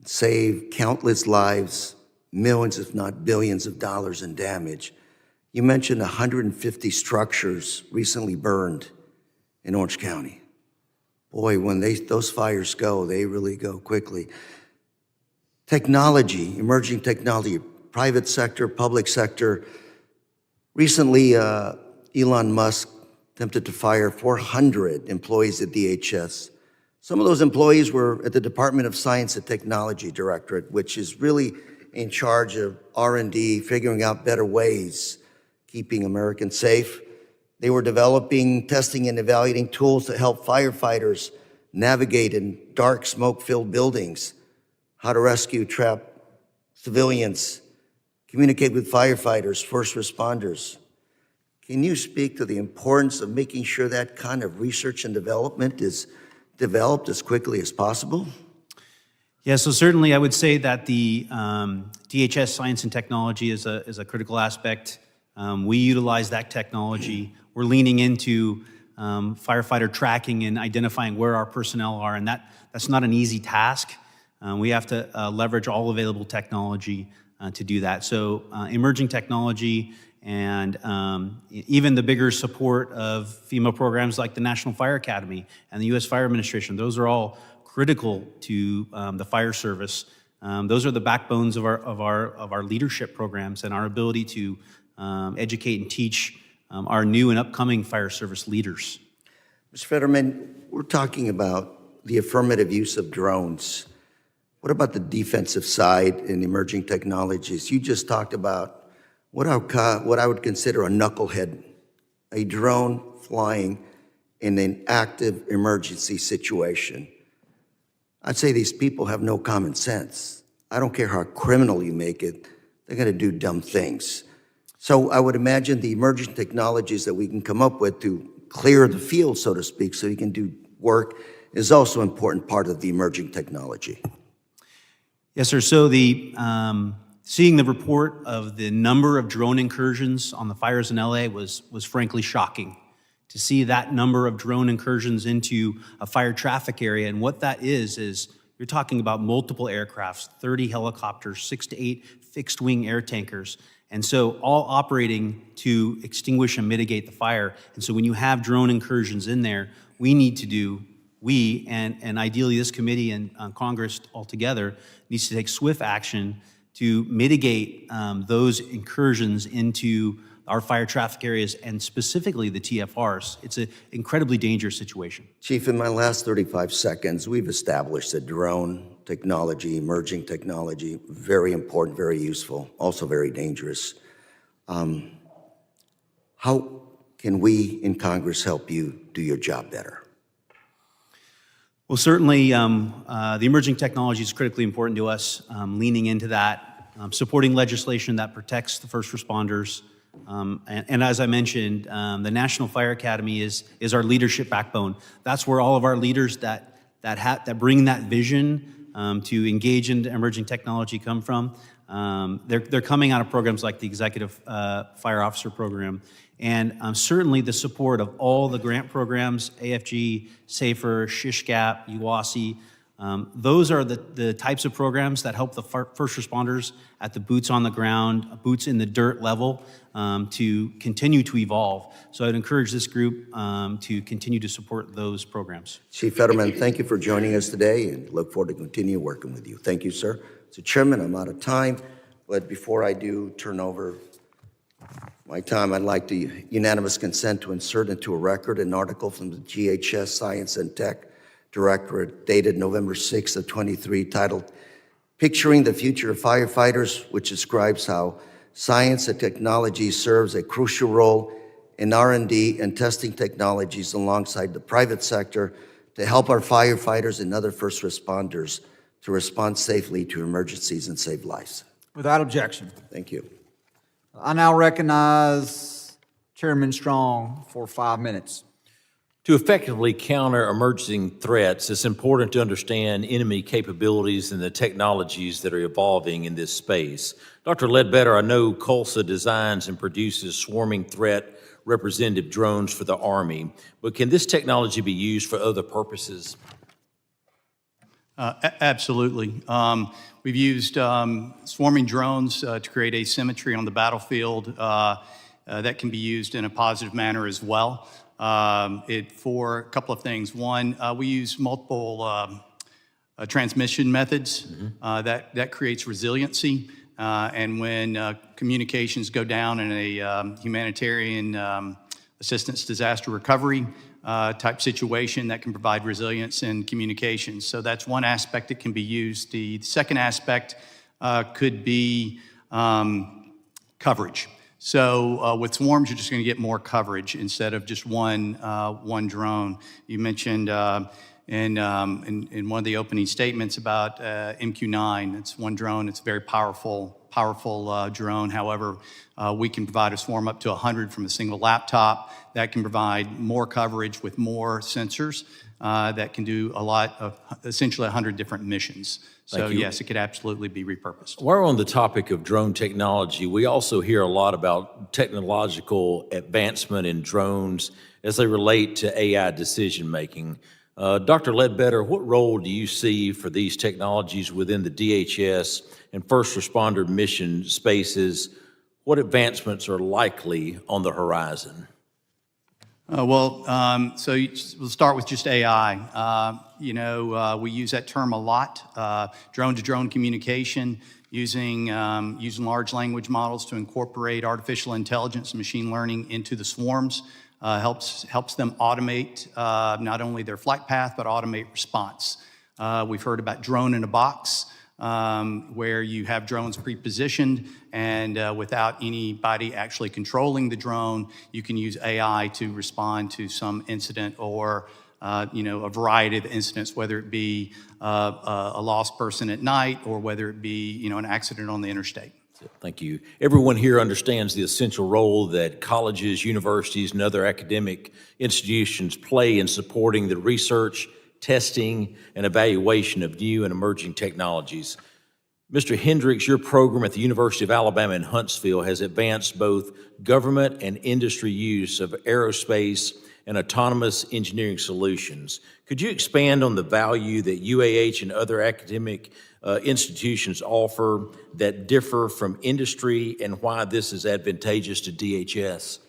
save countless lives, millions, if not billions of dollars in damage. You mentioned 150 structures recently burned in Orange County. Boy, when those fires go, they really go quickly. Technology, emerging technology, private sector, public sector. Recently, Elon Musk attempted to fire 400 employees at DHS. Some of those employees were at the Department of Science and Technology Directorate, which is really in charge of R&D, figuring out better ways, keeping Americans safe. They were developing, testing, and evaluating tools to help firefighters navigate in dark, smoke-filled buildings, how to rescue trapped civilians, communicate with firefighters, first responders. Can you speak to the importance of making sure that kind of research and development is developed as quickly as possible? Yeah, so certainly I would say that the DHS Science and Technology is a critical aspect. We utilize that technology. We're leaning into firefighter tracking and identifying where our personnel are, and that's not an easy task. We have to leverage all available technology to do that. So emerging technology and even the bigger support of FEMA programs like the National Fire Academy and the U.S. Fire Administration, those are all critical to the fire service. Those are the backbones of our leadership programs and our ability to educate and teach our new and upcoming fire service leaders. Mr. Fetterman, we're talking about the affirmative use of drones. What about the defensive side in emerging technologies? You just talked about what I would consider a knucklehead, a drone flying in an active emergency situation. I'd say these people have no common sense. I don't care how criminal you make it, they're gonna do dumb things. So I would imagine the emerging technologies that we can come up with to clear the field, so to speak, so you can do work is also an important part of the emerging technology. Yes, sir. So seeing the report of the number of drone incursions on the fires in LA was frankly shocking. To see that number of drone incursions into a fire traffic area, and what that is you're talking about multiple aircrafts, 30 helicopters, 6 to 8 fixed-wing air tankers, and so all operating to extinguish and mitigate the fire. And so when you have drone incursions in there, we and ideally this committee and Congress altogether needs to take swift action to mitigate those incursions into our fire traffic areas and specifically the TFRs. It's an incredibly dangerous situation. Chief, in my last 35 seconds, we've established that drone technology, emerging technology, very important, very useful, also very dangerous. How can we in Congress help you do your job better? Well, certainly, the emerging technology is critically important to us, leaning into that, supporting legislation that protects the first responders. And as I mentioned, the National Fire Academy is our leadership backbone. That's where all of our leaders that bring that vision to engage in emerging technology come from. They're coming out of programs like the Executive Fire Officer Program, and certainly the support of all the grant programs, AFG, SAFER, SHISHGAP, UWASI. Those are the types of programs that help the first responders at the boots on the ground, boots in the dirt level to continue to evolve. So I'd encourage this group to continue to support those programs. Chief Fetterman, thank you for joining us today and look forward to continue working with you. Thank you, sir. So Chairman, I'm out of time, but before I do turn over my time, I'd like to unanimous consent to insert into a record an article from the DHS Science and Tech Directorate dated November 6th of 23 titled Picturing the Future of Firefighters, which describes how science and technology serves a crucial role in R&D and testing technologies alongside the private sector to help our firefighters and other first responders to respond safely to emergencies and save lives. Without objection. Thank you. I now recognize Chairman Strong for 5 minutes. To effectively counter emerging threats, it's important to understand enemy capabilities and the technologies that are evolving in this space. Dr. Ledbetter, I know COLSA designs and produces swarming threat representative drones for the Army, but can this technology be used for other purposes? Absolutely. We've used swarming drones to create asymmetry on the battlefield that can be used in a positive manner as well. For a couple of things. One, we use multiple transmission methods that creates resiliency. And when communications go down in a humanitarian assistance disaster recovery type situation, that can provide resilience in communications. So that's one aspect that can be used. The second aspect could be coverage. So with swarms, you're just going to get more coverage instead of just one drone. You mentioned in one of the opening statements about MQ-9. It's one drone. It's a very powerful drone. However, we can provide a swarm up to 100 from a single laptop that can provide more coverage with more sensors that can do a lot of, essentially 100 different missions. So yes, it could absolutely be repurposed. While we're on the topic of drone technology, we also hear a lot about technological advancement in drones as they relate to AI decision-making. Dr. Ledbetter, what role do you see for these technologies within the DHS and first responder mission spaces? What advancements are likely on the horizon? So we'll start with just AI. We use that term a lot, drone-to-drone communication, using large language models to incorporate artificial intelligence and machine learning into the swarms. Helps them automate not only their flight path, but automate response. We've heard about drone in a box, where you have drones pre-positioned, and without anybody actually controlling the drone, you can use AI to respond to some incident or a variety of incidents, whether it be a lost person at night or whether it be an accident on the interstate. Thank you. Everyone here understands the essential role that colleges, universities, and other academic institutions play in supporting the research, testing, and evaluation of new and emerging technologies. Mr. Hendricks, your program at the University of Alabama in Huntsville has advanced both government and industry use of aerospace and autonomous engineering solutions. Could you expand on the value that UAH and other academic institutions offer that differ from industry and why this is advantageous to DHS?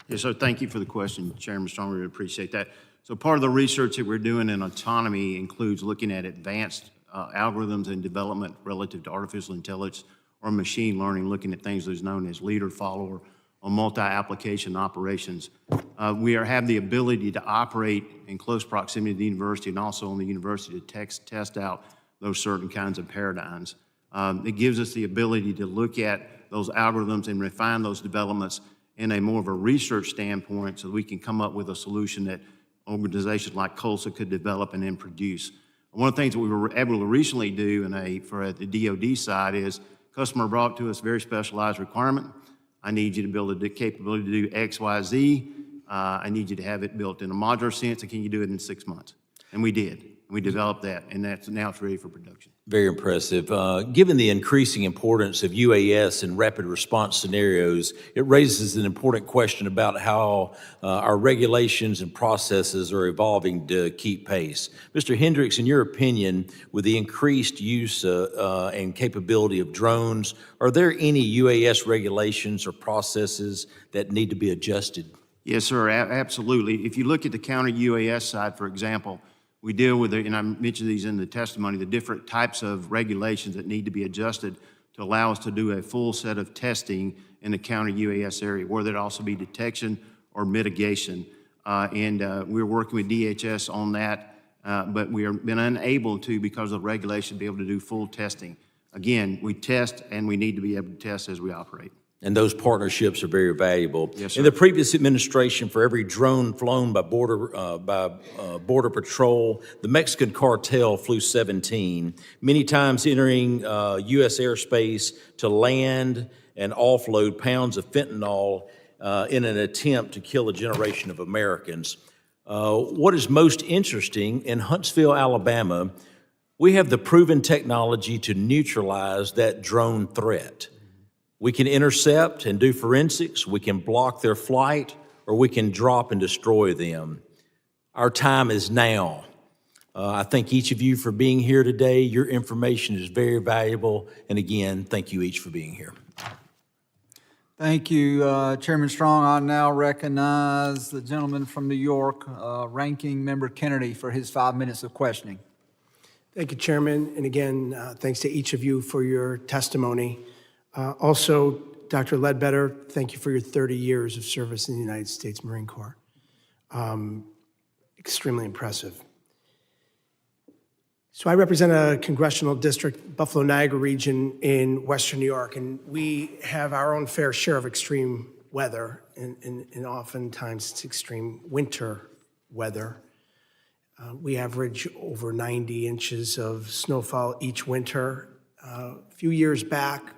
Yes, sir. Thank you for the question, Chairman Strong. We really appreciate that. So part of the research that we're doing in autonomy includes looking at advanced algorithms and development relative to artificial intelligence or machine learning, looking at things that is known as leader-follower on multi-application operations. We have the ability to operate in close proximity to the university and also on the university to test out those certain kinds of paradigms. It gives us the ability to look at those algorithms and refine those developments in a more of a research standpoint so we can come up with a solution that organizations like COLSA could develop and then produce. One of the things that we were able to recently do for the DoD side is customer brought to us very specialized requirement. I need you to build the capability to do X, Y, Z. I need you to have it built in a modular sense, and can you do it in 6 months? And we did. We developed that, and now it's ready for production. Very impressive. Given the increasing importance of UAS in rapid response scenarios, it raises an important question about how our regulations and processes are evolving to keep pace. Mr. Hendricks, in your opinion, with the increased use and capability of drones, are there any UAS regulations or processes that need to be adjusted? Yes, sir, absolutely. If you look at the counter UAS side, for example, we deal with, and I mentioned these in the testimony, the different types of regulations that need to be adjusted to allow us to do a full set of testing in the counter UAS area, whether it also be detection or mitigation. We're working with DHS on that, but we have been unable to, because of regulation, be able to do full testing. Again, we test and we need to be able to test as we operate. And those partnerships are very valuable. Yes, sir. In the previous administration, for every drone flown by Border Patrol, the Mexican cartel flew 17, many times entering U.S. airspace to land and offload pounds of fentanyl in an attempt to kill a generation of Americans. What is most interesting, in Huntsville, Alabama, we have the proven technology to neutralize that drone threat. We can intercept and do forensics, we can block their flight, or we can drop and destroy them. Our time is now. I thank each of you for being here today. Your information is very valuable. And again, thank you each for being here. Thank you, Chairman Strong. I now recognize the gentleman from New York, Ranking Member Kennedy, for his 5 minutes of questioning. Thank you, Chairman. And again, thanks to each of you for your testimony. Also, Dr. Ledbetter, thank you for your 30 years of service in the United States Marine Corps. Extremely impressive. So I represent a congressional district, Buffalo-Niagara region in Western New York, and we have our own fair share of extreme weather, and oftentimes it's extreme winter weather. We average over 90 inches of snowfall each winter. A few years back,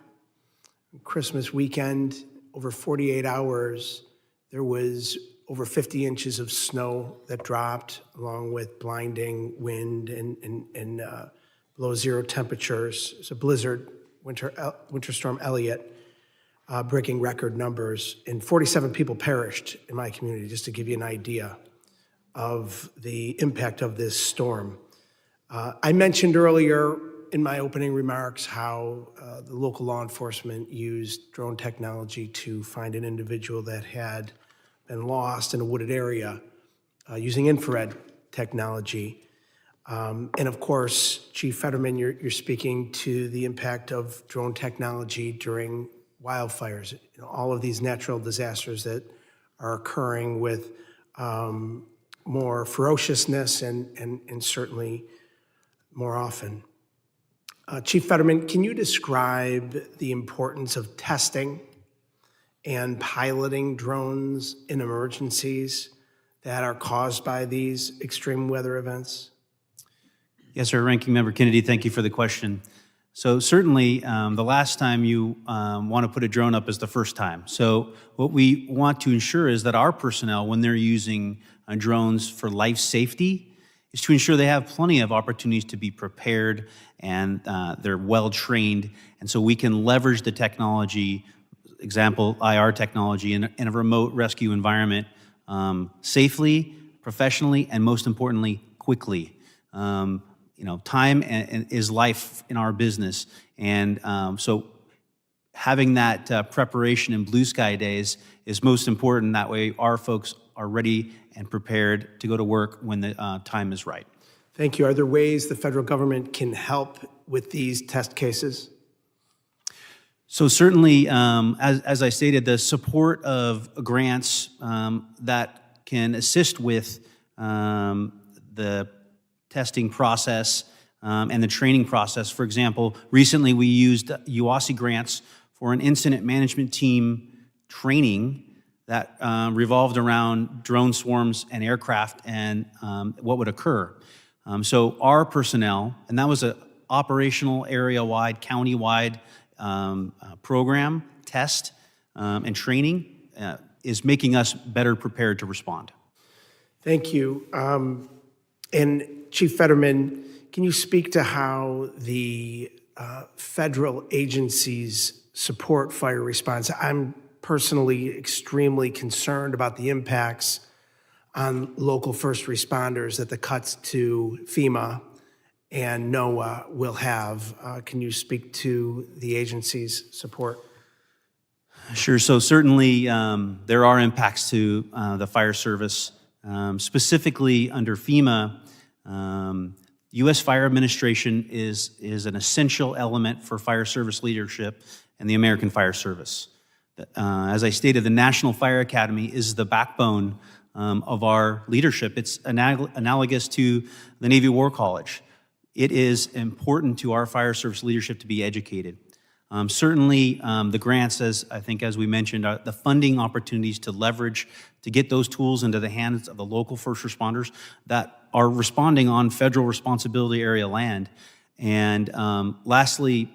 Christmas weekend, over 48 hours, there was over 50 inches of snow that dropped, along with blinding wind and below zero temperatures. It's a blizzard, Winter Storm Elliott, breaking record numbers, and 47 people perished in my community, just to give you an idea of the impact of this storm. I mentioned earlier in my opening remarks how the local law enforcement used drone technology to find an individual that had been lost in a wooded area using infrared technology. And of course, Chief Fetterman, you're speaking to the impact of drone technology during wildfires, all of these natural disasters that are occurring with more ferociousness and certainly more often. Chief Fetterman, can you describe the importance of testing and piloting drones in emergencies that are caused by these extreme weather events? Yes, sir. Ranking Member Kennedy, thank you for the question. So certainly, the last time you want to put a drone up is the first time. So what we want to ensure is that our personnel, when they're using drones for life safety, is to ensure they have plenty of opportunities to be prepared and they're well-trained. And so we can leverage the technology, example, IR technology, in a remote rescue environment safely, professionally, and most importantly, quickly. Time is life in our business. And so having that preparation in blue sky days is most important. That way our folks are ready and prepared to go to work when the time is right. Thank you. Are there ways the federal government can help with these test cases? So certainly, as I stated, the support of grants that can assist with the testing process and the training process. For example, recently we used UASI grants for an incident management team training that revolved around drone swarms and aircraft and what would occur. So our personnel, and that was an operational area-wide, county-wide program, test, and training, is making us better prepared to respond. Thank you. And Chief Fetterman, can you speak to how the federal agencies support fire response? I'm personally extremely concerned about the impacts on local first responders that the cuts to FEMA and NOAA will have. Can you speak to the agency's support? Sure. So certainly there are impacts to the fire service. Specifically under FEMA, U.S. Fire Administration is an essential element for fire service leadership and the American Fire Service. As I stated, the National Fire Academy is the backbone of our leadership. It's analogous to the Navy War College. It is important to our fire service leadership to be educated. Certainly, the grants, as we mentioned, are the funding opportunities to leverage, to get those tools into the hands of the local first responders that are responding on federal responsibility area land. And lastly,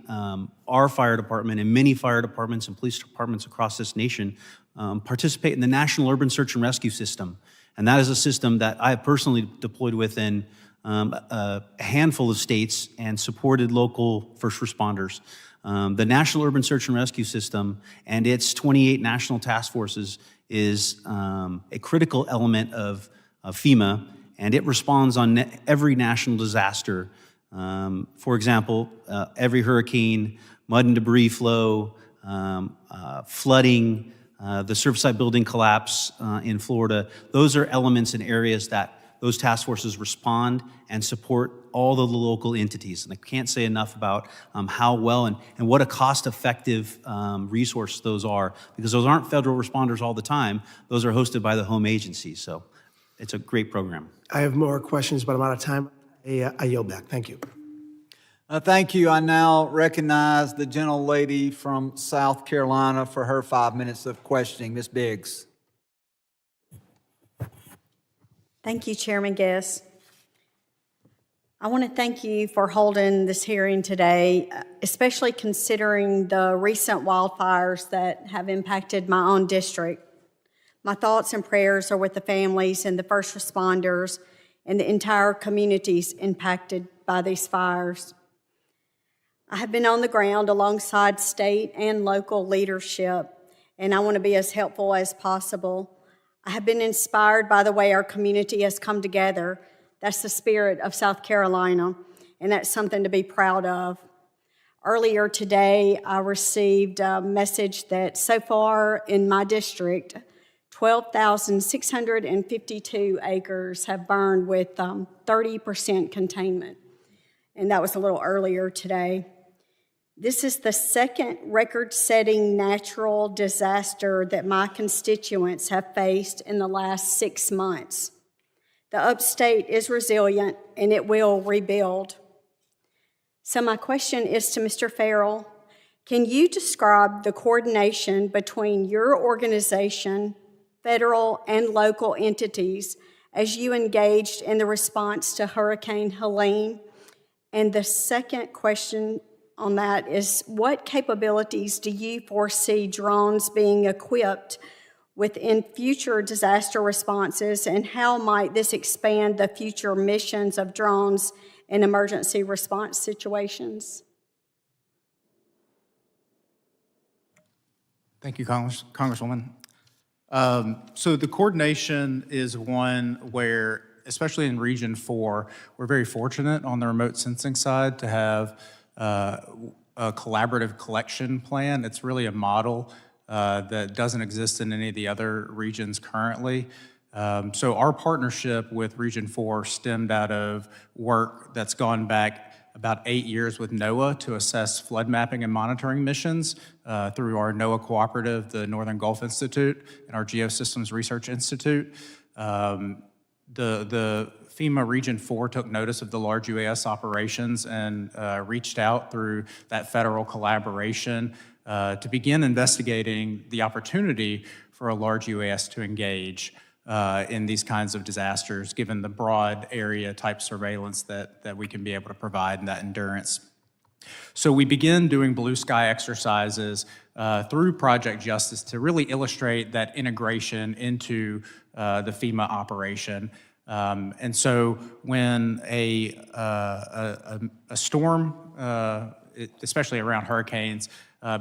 our fire department and many fire departments and police departments across this nation participate in the National Urban Search and Rescue System. And that is a system that I have personally deployed within a handful of states and supported local first responders. The National Urban Search and Rescue System and its 28 national task forces is a critical element of FEMA, and it responds on every national disaster. For example, every hurricane, mud and debris flow, flooding, the Surfside building collapse in Florida. Those are elements and areas that those task forces respond and support all the local entities. And I can't say enough about how well and what a cost-effective resource those are, because those aren't federal responders all the time. Those are hosted by the home agencies. So it's a great program. I have more questions, but I'm out of time. I yield back. Thank you. Thank you. I now recognize the gentlelady from South Carolina for her 5 minutes of questioning. Ms. Biggs. Thank you, Chairman Guest. I want to thank you for holding this hearing today, especially considering the recent wildfires that have impacted my own district. My thoughts and prayers are with the families and the first responders and the entire communities impacted by these fires. I have been on the ground alongside state and local leadership, and I want to be as helpful as possible. I have been inspired by the way our community has come together. That's the spirit of South Carolina, and that's something to be proud of. Earlier today, I received a message that so far in my district, 12,652 acres have burned with 30% containment, and that was a little earlier today. This is the second record-setting natural disaster that my constituents have faced in the last 6 months. The upstate is resilient and it will rebuild. So my question is to Mr. Farrell. Can you describe the coordination between your organization, federal and local entities, as you engaged in the response to Hurricane Helene? And the second question on that is, what capabilities do you foresee drones being equipped with in future disaster responses, and how might this expand the future missions of drones in emergency response situations? Thank you, Congresswoman. So the coordination is one where, especially in Region 4, we're very fortunate on the remote sensing side to have a collaborative collection plan. It's really a model that doesn't exist in any of the other regions currently. So our partnership with Region 4 stemmed out of work that's gone back about 8 years with NOAA to assess flood mapping and monitoring missions through our NOAA cooperative, the Northern Gulf Institute, and our Geosystems Research Institute. The FEMA Region 4 took notice of the large UAS operations and reached out through that federal collaboration to begin investigating the opportunity for a large UAS to engage in these kinds of disasters, given the broad area type surveillance that we can be able to provide and that endurance. So we begin doing blue sky exercises through Project Justice to really illustrate that integration into the FEMA operation. And so when a storm, especially around hurricanes,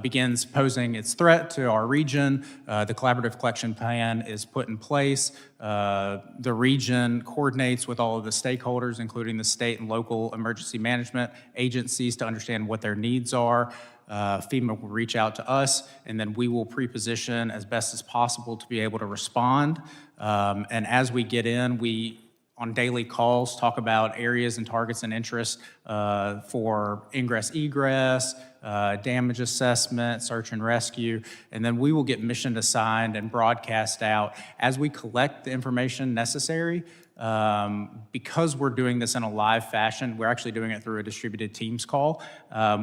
begins posing its threat to our region, the collaborative collection plan is put in place. The region coordinates with all of the stakeholders, including the state and local emergency management agencies, to understand what their needs are. FEMA will reach out to us, and then we will pre-position as best as possible to be able to respond. And as we get in, we, on daily calls, talk about areas and targets and interest for ingress, egress, damage assessment, search and rescue, and then we will get mission assigned and broadcast out as we collect the information necessary. Because we're doing this in a live fashion, we're actually doing it through a distributed Teams call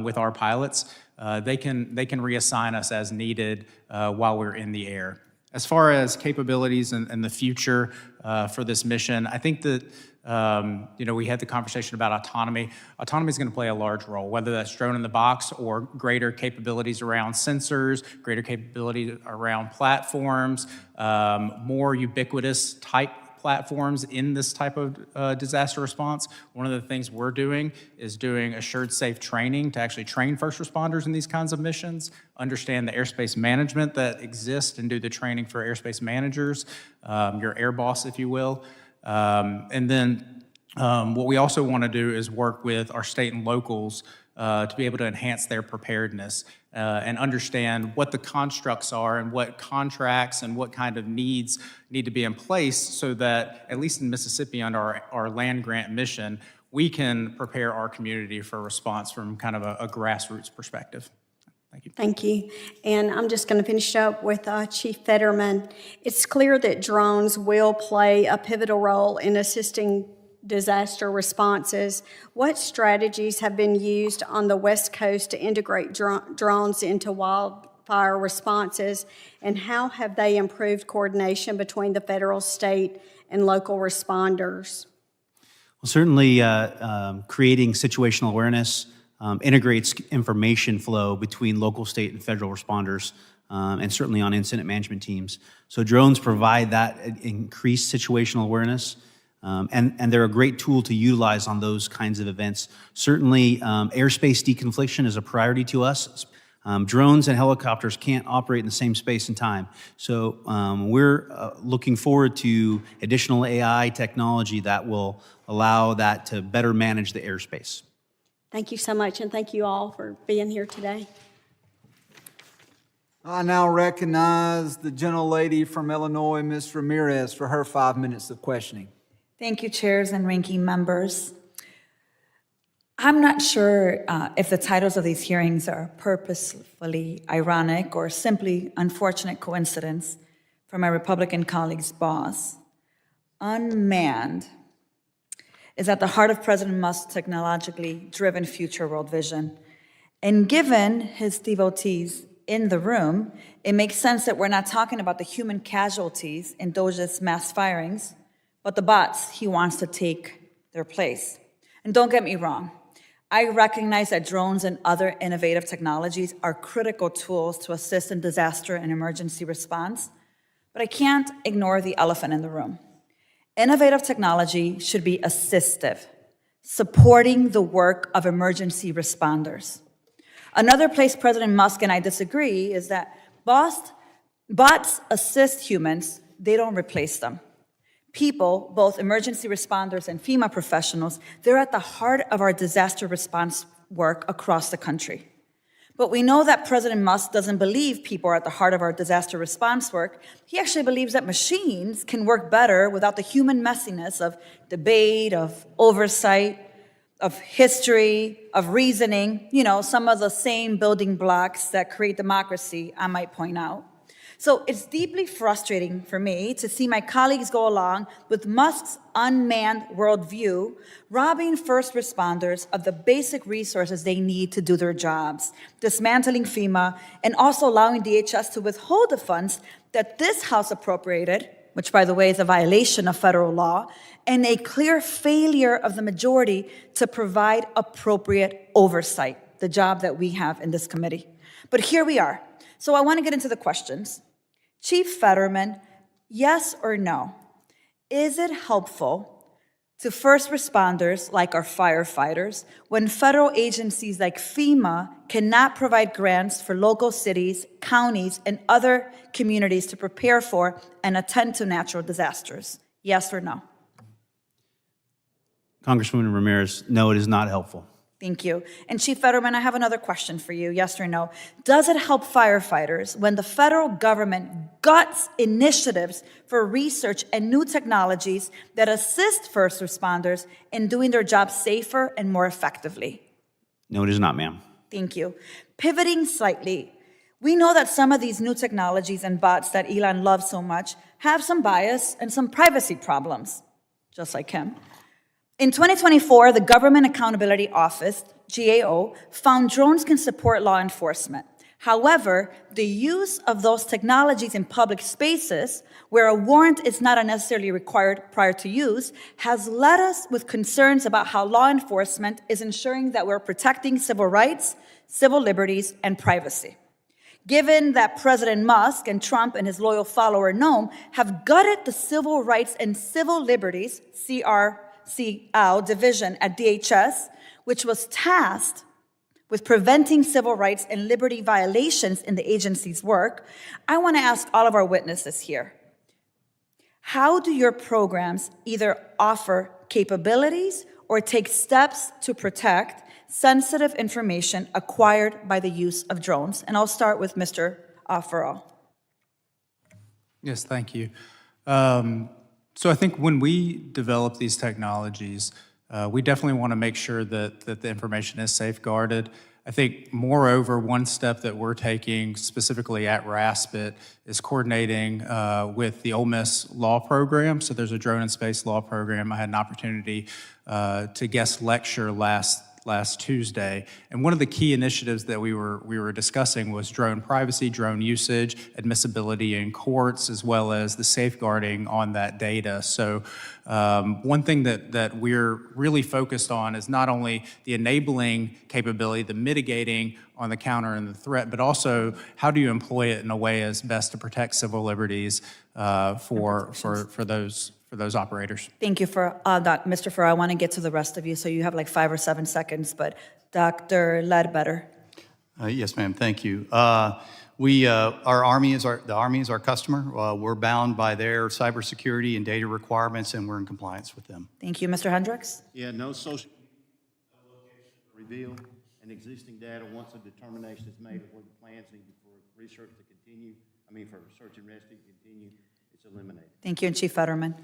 with our pilots. They can reassign us as needed while we're in the air. As far as capabilities and the future for this mission, I think that we had the conversation about autonomy. Autonomy is going to play a large role, whether that's drone in the box or greater capabilities around sensors, greater capability around platforms, more ubiquitous type platforms in this type of disaster response. One of the things we're doing is doing assured safe training to actually train first responders in these kinds of missions, understand the airspace management that exists, and do the training for airspace managers, your air boss, if you will. And then what we also want to do is work with our state and locals to be able to enhance their preparedness and understand what the constructs are and what contracts and what kind of needs need to be in place so that, at least in Mississippi under our land grant mission, we can prepare our community for response from kind of a grassroots perspective. Thank you. Thank you. And I'm just going to finish up with Chief Fetterman. It's clear that drones will play a pivotal role in assisting disaster responses. What strategies have been used on the West Coast to integrate drones into wildfire responses, and how have they improved coordination between the federal, state, and local responders? Well, certainly creating situational awareness integrates information flow between local, state, and federal responders, and certainly on incident management teams. So drones provide that increased situational awareness, and they're a great tool to utilize on those kinds of events. Certainly, airspace deconfliction is a priority to us. Drones and helicopters can't operate in the same space and time. So we're looking forward to additional AI technology that will allow that to better manage the airspace. Thank you so much, and thank you all for being here today. I now recognize the gentlelady from Illinois, Ms. Ramirez, for her 5 minutes of questioning. Thank you, chairs and ranking members. I'm not sure if the titles of these hearings are purposefully ironic or simply unfortunate coincidence for my Republican colleague's boss. Unmanned is at the heart of President Musk's technologically driven future world vision. And given his devotees in the room, it makes sense that we're not talking about the human casualties in DOJ's mass firings, but the bots he wants to take their place. And don't get me wrong, I recognize that drones and other innovative technologies are critical tools to assist in disaster and emergency response, but I can't ignore the elephant in the room. Innovative technology should be assistive, supporting the work of emergency responders. Another place President Musk and I disagree is that bots assist humans, they don't replace them. People, both emergency responders and FEMA professionals, they're at the heart of our disaster response work across the country. But we know that President Musk doesn't believe people are at the heart of our disaster response work. He actually believes that machines can work better without the human messiness of debate, of oversight. of history, of reasoning, some of the same building blocks that create democracy, I might point out. So it's deeply frustrating for me to see my colleagues go along with Musk's unmanned worldview, robbing first responders of the basic resources they need to do their jobs, dismantling FEMA, and also allowing DHS to withhold the funds that this House appropriated, which, by the way, is a violation of federal law, and a clear failure of the majority to provide appropriate oversight, the job that we have in this committee. But here we are. So I want to get into the questions. Chief Fetterman, yes or no? Is it helpful to first responders like our firefighters when federal agencies like FEMA cannot provide grants for local cities, counties, and other communities to prepare for and attend to natural disasters? Yes or no? Congresswoman Ramirez, no, it is not helpful. Thank you. And Chief Fetterman, I have another question for you, yes or no? Does it help firefighters when the federal government guts initiatives for research and new technologies that assist first responders in doing their jobs safer and more effectively? No, it is not, ma'am. Thank you. Pivoting slightly, we know that some of these new technologies and bots that Elon loves so much have some bias and some privacy problems, just like him. In 2024, the Government Accountability Office, GAO, found drones can support law enforcement. However, the use of those technologies in public spaces, where a warrant is not necessarily required prior to use, has led us with concerns about how law enforcement is ensuring that we're protecting civil rights, civil liberties, and privacy. Given that President Musk and Trump and his loyal follower Noam have gutted the Civil Rights and Civil Liberties, CL division at DHS, which was tasked with preventing civil rights and liberty violations in the agency's work, I want to ask all of our witnesses here, how do your programs either offer capabilities or take steps to protect sensitive information acquired by the use of drones? And I'll start with Mr. Farrell. Yes, thank you. So I think when we develop these technologies, we definitely want to make sure that the information is safeguarded. I think, moreover, one step that we're taking specifically at RASPIT is coordinating with the Ole Miss Law Program. So there's a drone and space law program. I had an opportunity to guest lecture last Tuesday, and one of the key initiatives that we were discussing was drone privacy, drone usage, admissibility in courts, as well as the safeguarding on that data. So one thing that we're really focused on is not only the enabling capability, the mitigating on the counter and the threat, but also how do you employ it in a way as best to protect civil liberties for those operators. Thank you for that, Mr. Farrar. I want to get to the rest of you, so you have like 5 or 7 seconds, but Dr. Ledbetter. Yes, ma'am, thank you. Our Army is our customer. We're bound by their cybersecurity and data requirements, and we're in compliance with them. Thank you, Mr. Hendricks. Yeah, no social location reveal and existing data once a determination is made of where the plans need for research to continue, for search and rescue to continue, it's eliminated. Thank you, and Chief Fetterman.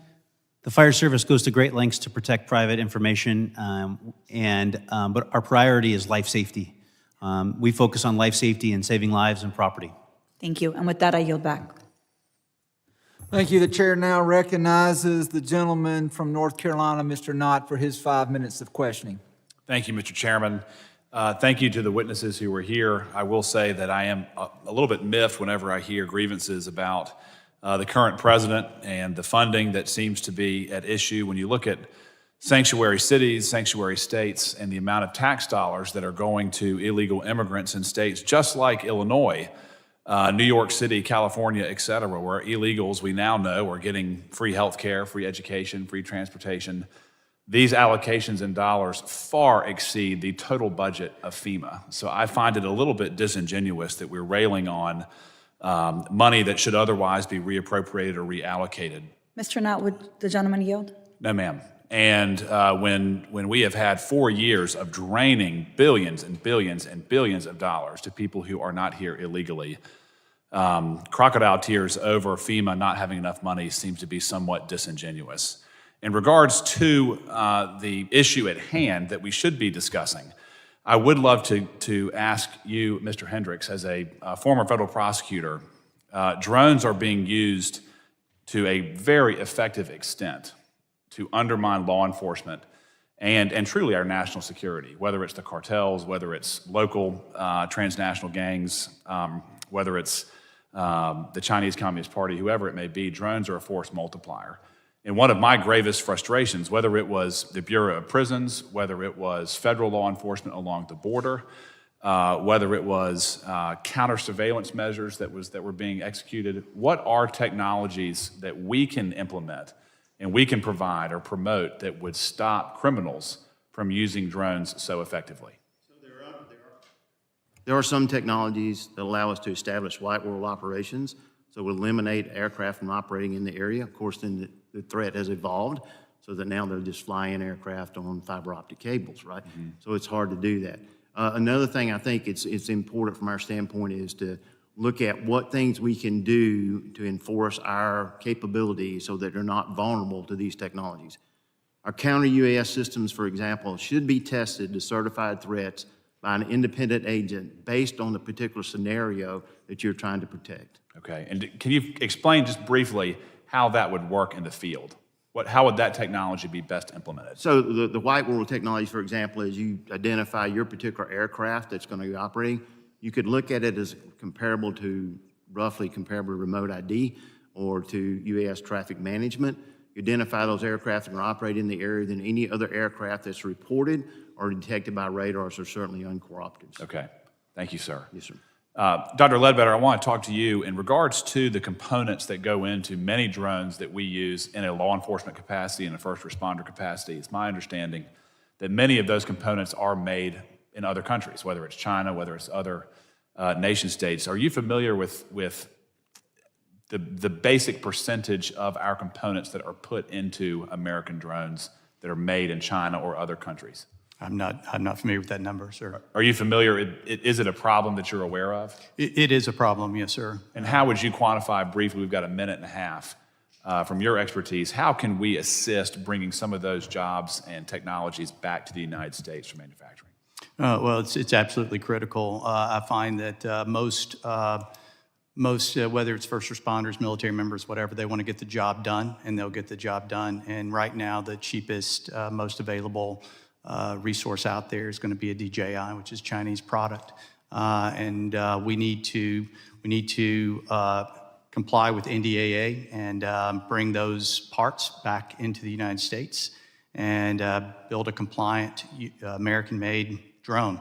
The fire service goes to great lengths to protect private information, but our priority is life safety. We focus on life safety and saving lives and property. Thank you, and with that, I yield back. Thank you. The chair now recognizes the gentleman from North Carolina, Mr. Knott, for his 5 minutes of questioning. Thank you, Mr. Chairman. Thank you to the witnesses who were here. I will say that I am a little bit miffed whenever I hear grievances about the current president and the funding that seems to be at issue. When you look at sanctuary cities, sanctuary states, and the amount of tax dollars that are going to illegal immigrants in states just like Illinois, New York City, California, et cetera, where illegals, we now know, are getting free health care, free education, free transportation. These allocations in dollars far exceed the total budget of FEMA. So I find it a little bit disingenuous that we're railing on money that should otherwise be reappropriated or reallocated. Mr. Knott, would the gentleman yield? No, ma'am. And when we have had 4 years of draining billions and billions and billions of dollars to people who are not here illegally, crocodile tears over FEMA not having enough money seems to be somewhat disingenuous. In regards to the issue at hand that we should be discussing, I would love to ask you, Mr. Hendricks, as a former federal prosecutor, drones are being used to a very effective extent to undermine law enforcement and truly our national security, whether it's the cartels, whether it's local transnational gangs, whether it's the Chinese Communist Party, whoever it may be, drones are a force multiplier. And one of my gravest frustrations, whether it was the Bureau of Prisons, whether it was federal law enforcement along the border, whether it was counter surveillance measures that were being executed, what are technologies that we can implement and we can provide or promote that would stop criminals from using drones so effectively? There are some technologies that allow us to establish white world operations, so it would eliminate aircraft from operating in the area. Of course, then the threat has evolved so that now they're just flying aircraft on fiber optic cables, right? Mm-hmm. So it's hard to do that. Another thing I think it's important from our standpoint is to look at what things we can do to enforce our capabilities so that they're not vulnerable to these technologies. Our counter-UAS systems, for example, should be tested to certified threats by an independent agent based on the particular scenario that you're trying to protect. Okay, and can you explain just briefly how that would work in the field? How would that technology be best implemented? So the white world technology, for example, is you identify your particular aircraft that's going to be operating. You could look at it as roughly comparable to remote ID or to UAS traffic management. You identify those aircraft that are operating in the area, then any other aircraft that's reported or detected by radars are certainly uncooperatives. Okay, thank you, sir. Yes, sir. Dr. Ledbetter, I want to talk to you in regards to the components that go into many drones that we use in a law enforcement capacity and a first responder capacity. It's my understanding that many of those components are made in other countries, whether it's China, whether it's other nation states. Are you familiar with the basic percentage of our components that are put into American drones that are made in China or other countries? I'm not familiar with that number, sir. Are you familiar? Is it a problem that you're aware of? It is a problem, yes, sir. And how would you quantify briefly, we've got a minute and a half, from your expertise, how can we assist bringing some of those jobs and technologies back to the United States for manufacturing? Well, it's absolutely critical. I find that most, whether it's first responders, military members, whatever, they want to get the job done, and they'll get the job done. And right now, the cheapest, most available resource out there is going to be a DJI, which is a Chinese product, and we need to comply with NDAA and bring those parts back into the United States and build a compliant American-made drone.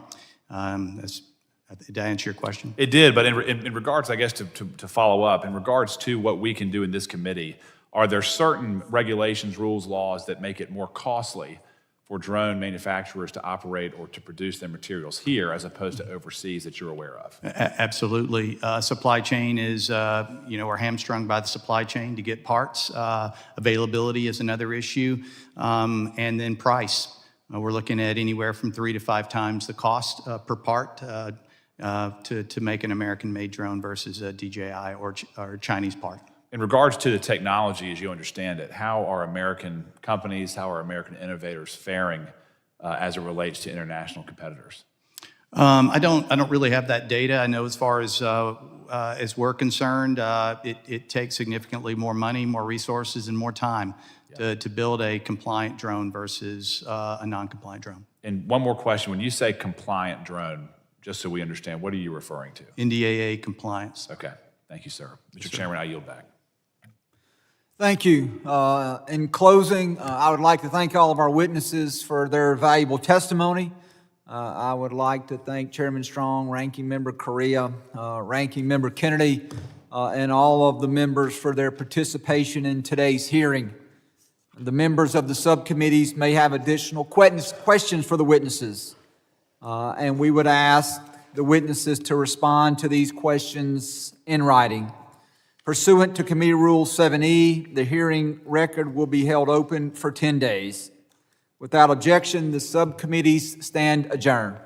Did I answer your question? It did, but in regards, I guess, to follow up, in regards to what we can do in this committee, are there certain regulations, rules, laws that make it more costly for drone manufacturers to operate or to produce their materials here as opposed to overseas that you're aware of? Absolutely. Supply chain is, we're hamstrung by the supply chain to get parts. Availability is another issue. And then price. We're looking at anywhere from 3 to 5 times the cost per part to make an American-made drone versus a DJI or Chinese part. In regards to the technology, as you understand it, how are American companies, how are American innovators faring as it relates to international competitors? I don't really have that data. I know as far as we're concerned, it takes significantly more money, more resources, and more time to build a compliant drone versus a non-compliant drone. And one more question: when you say compliant drone, just so we understand, what are you referring to? NDAA compliance. Okay, thank you, sir. Mr. Chairman, I yield back. Thank you. In closing, I would like to thank all of our witnesses for their valuable testimony. I would like to thank Chairman Strong, Ranking Member Correa, Ranking Member Kennedy, and all of the members for their participation in today's hearing. The members of the subcommittees may have additional questions for the witnesses, and we would ask the witnesses to respond to these questions in writing. Pursuant to Committee Rule 7E, the hearing record will be held open for 10 days. Without objection, the subcommittees stand adjourned.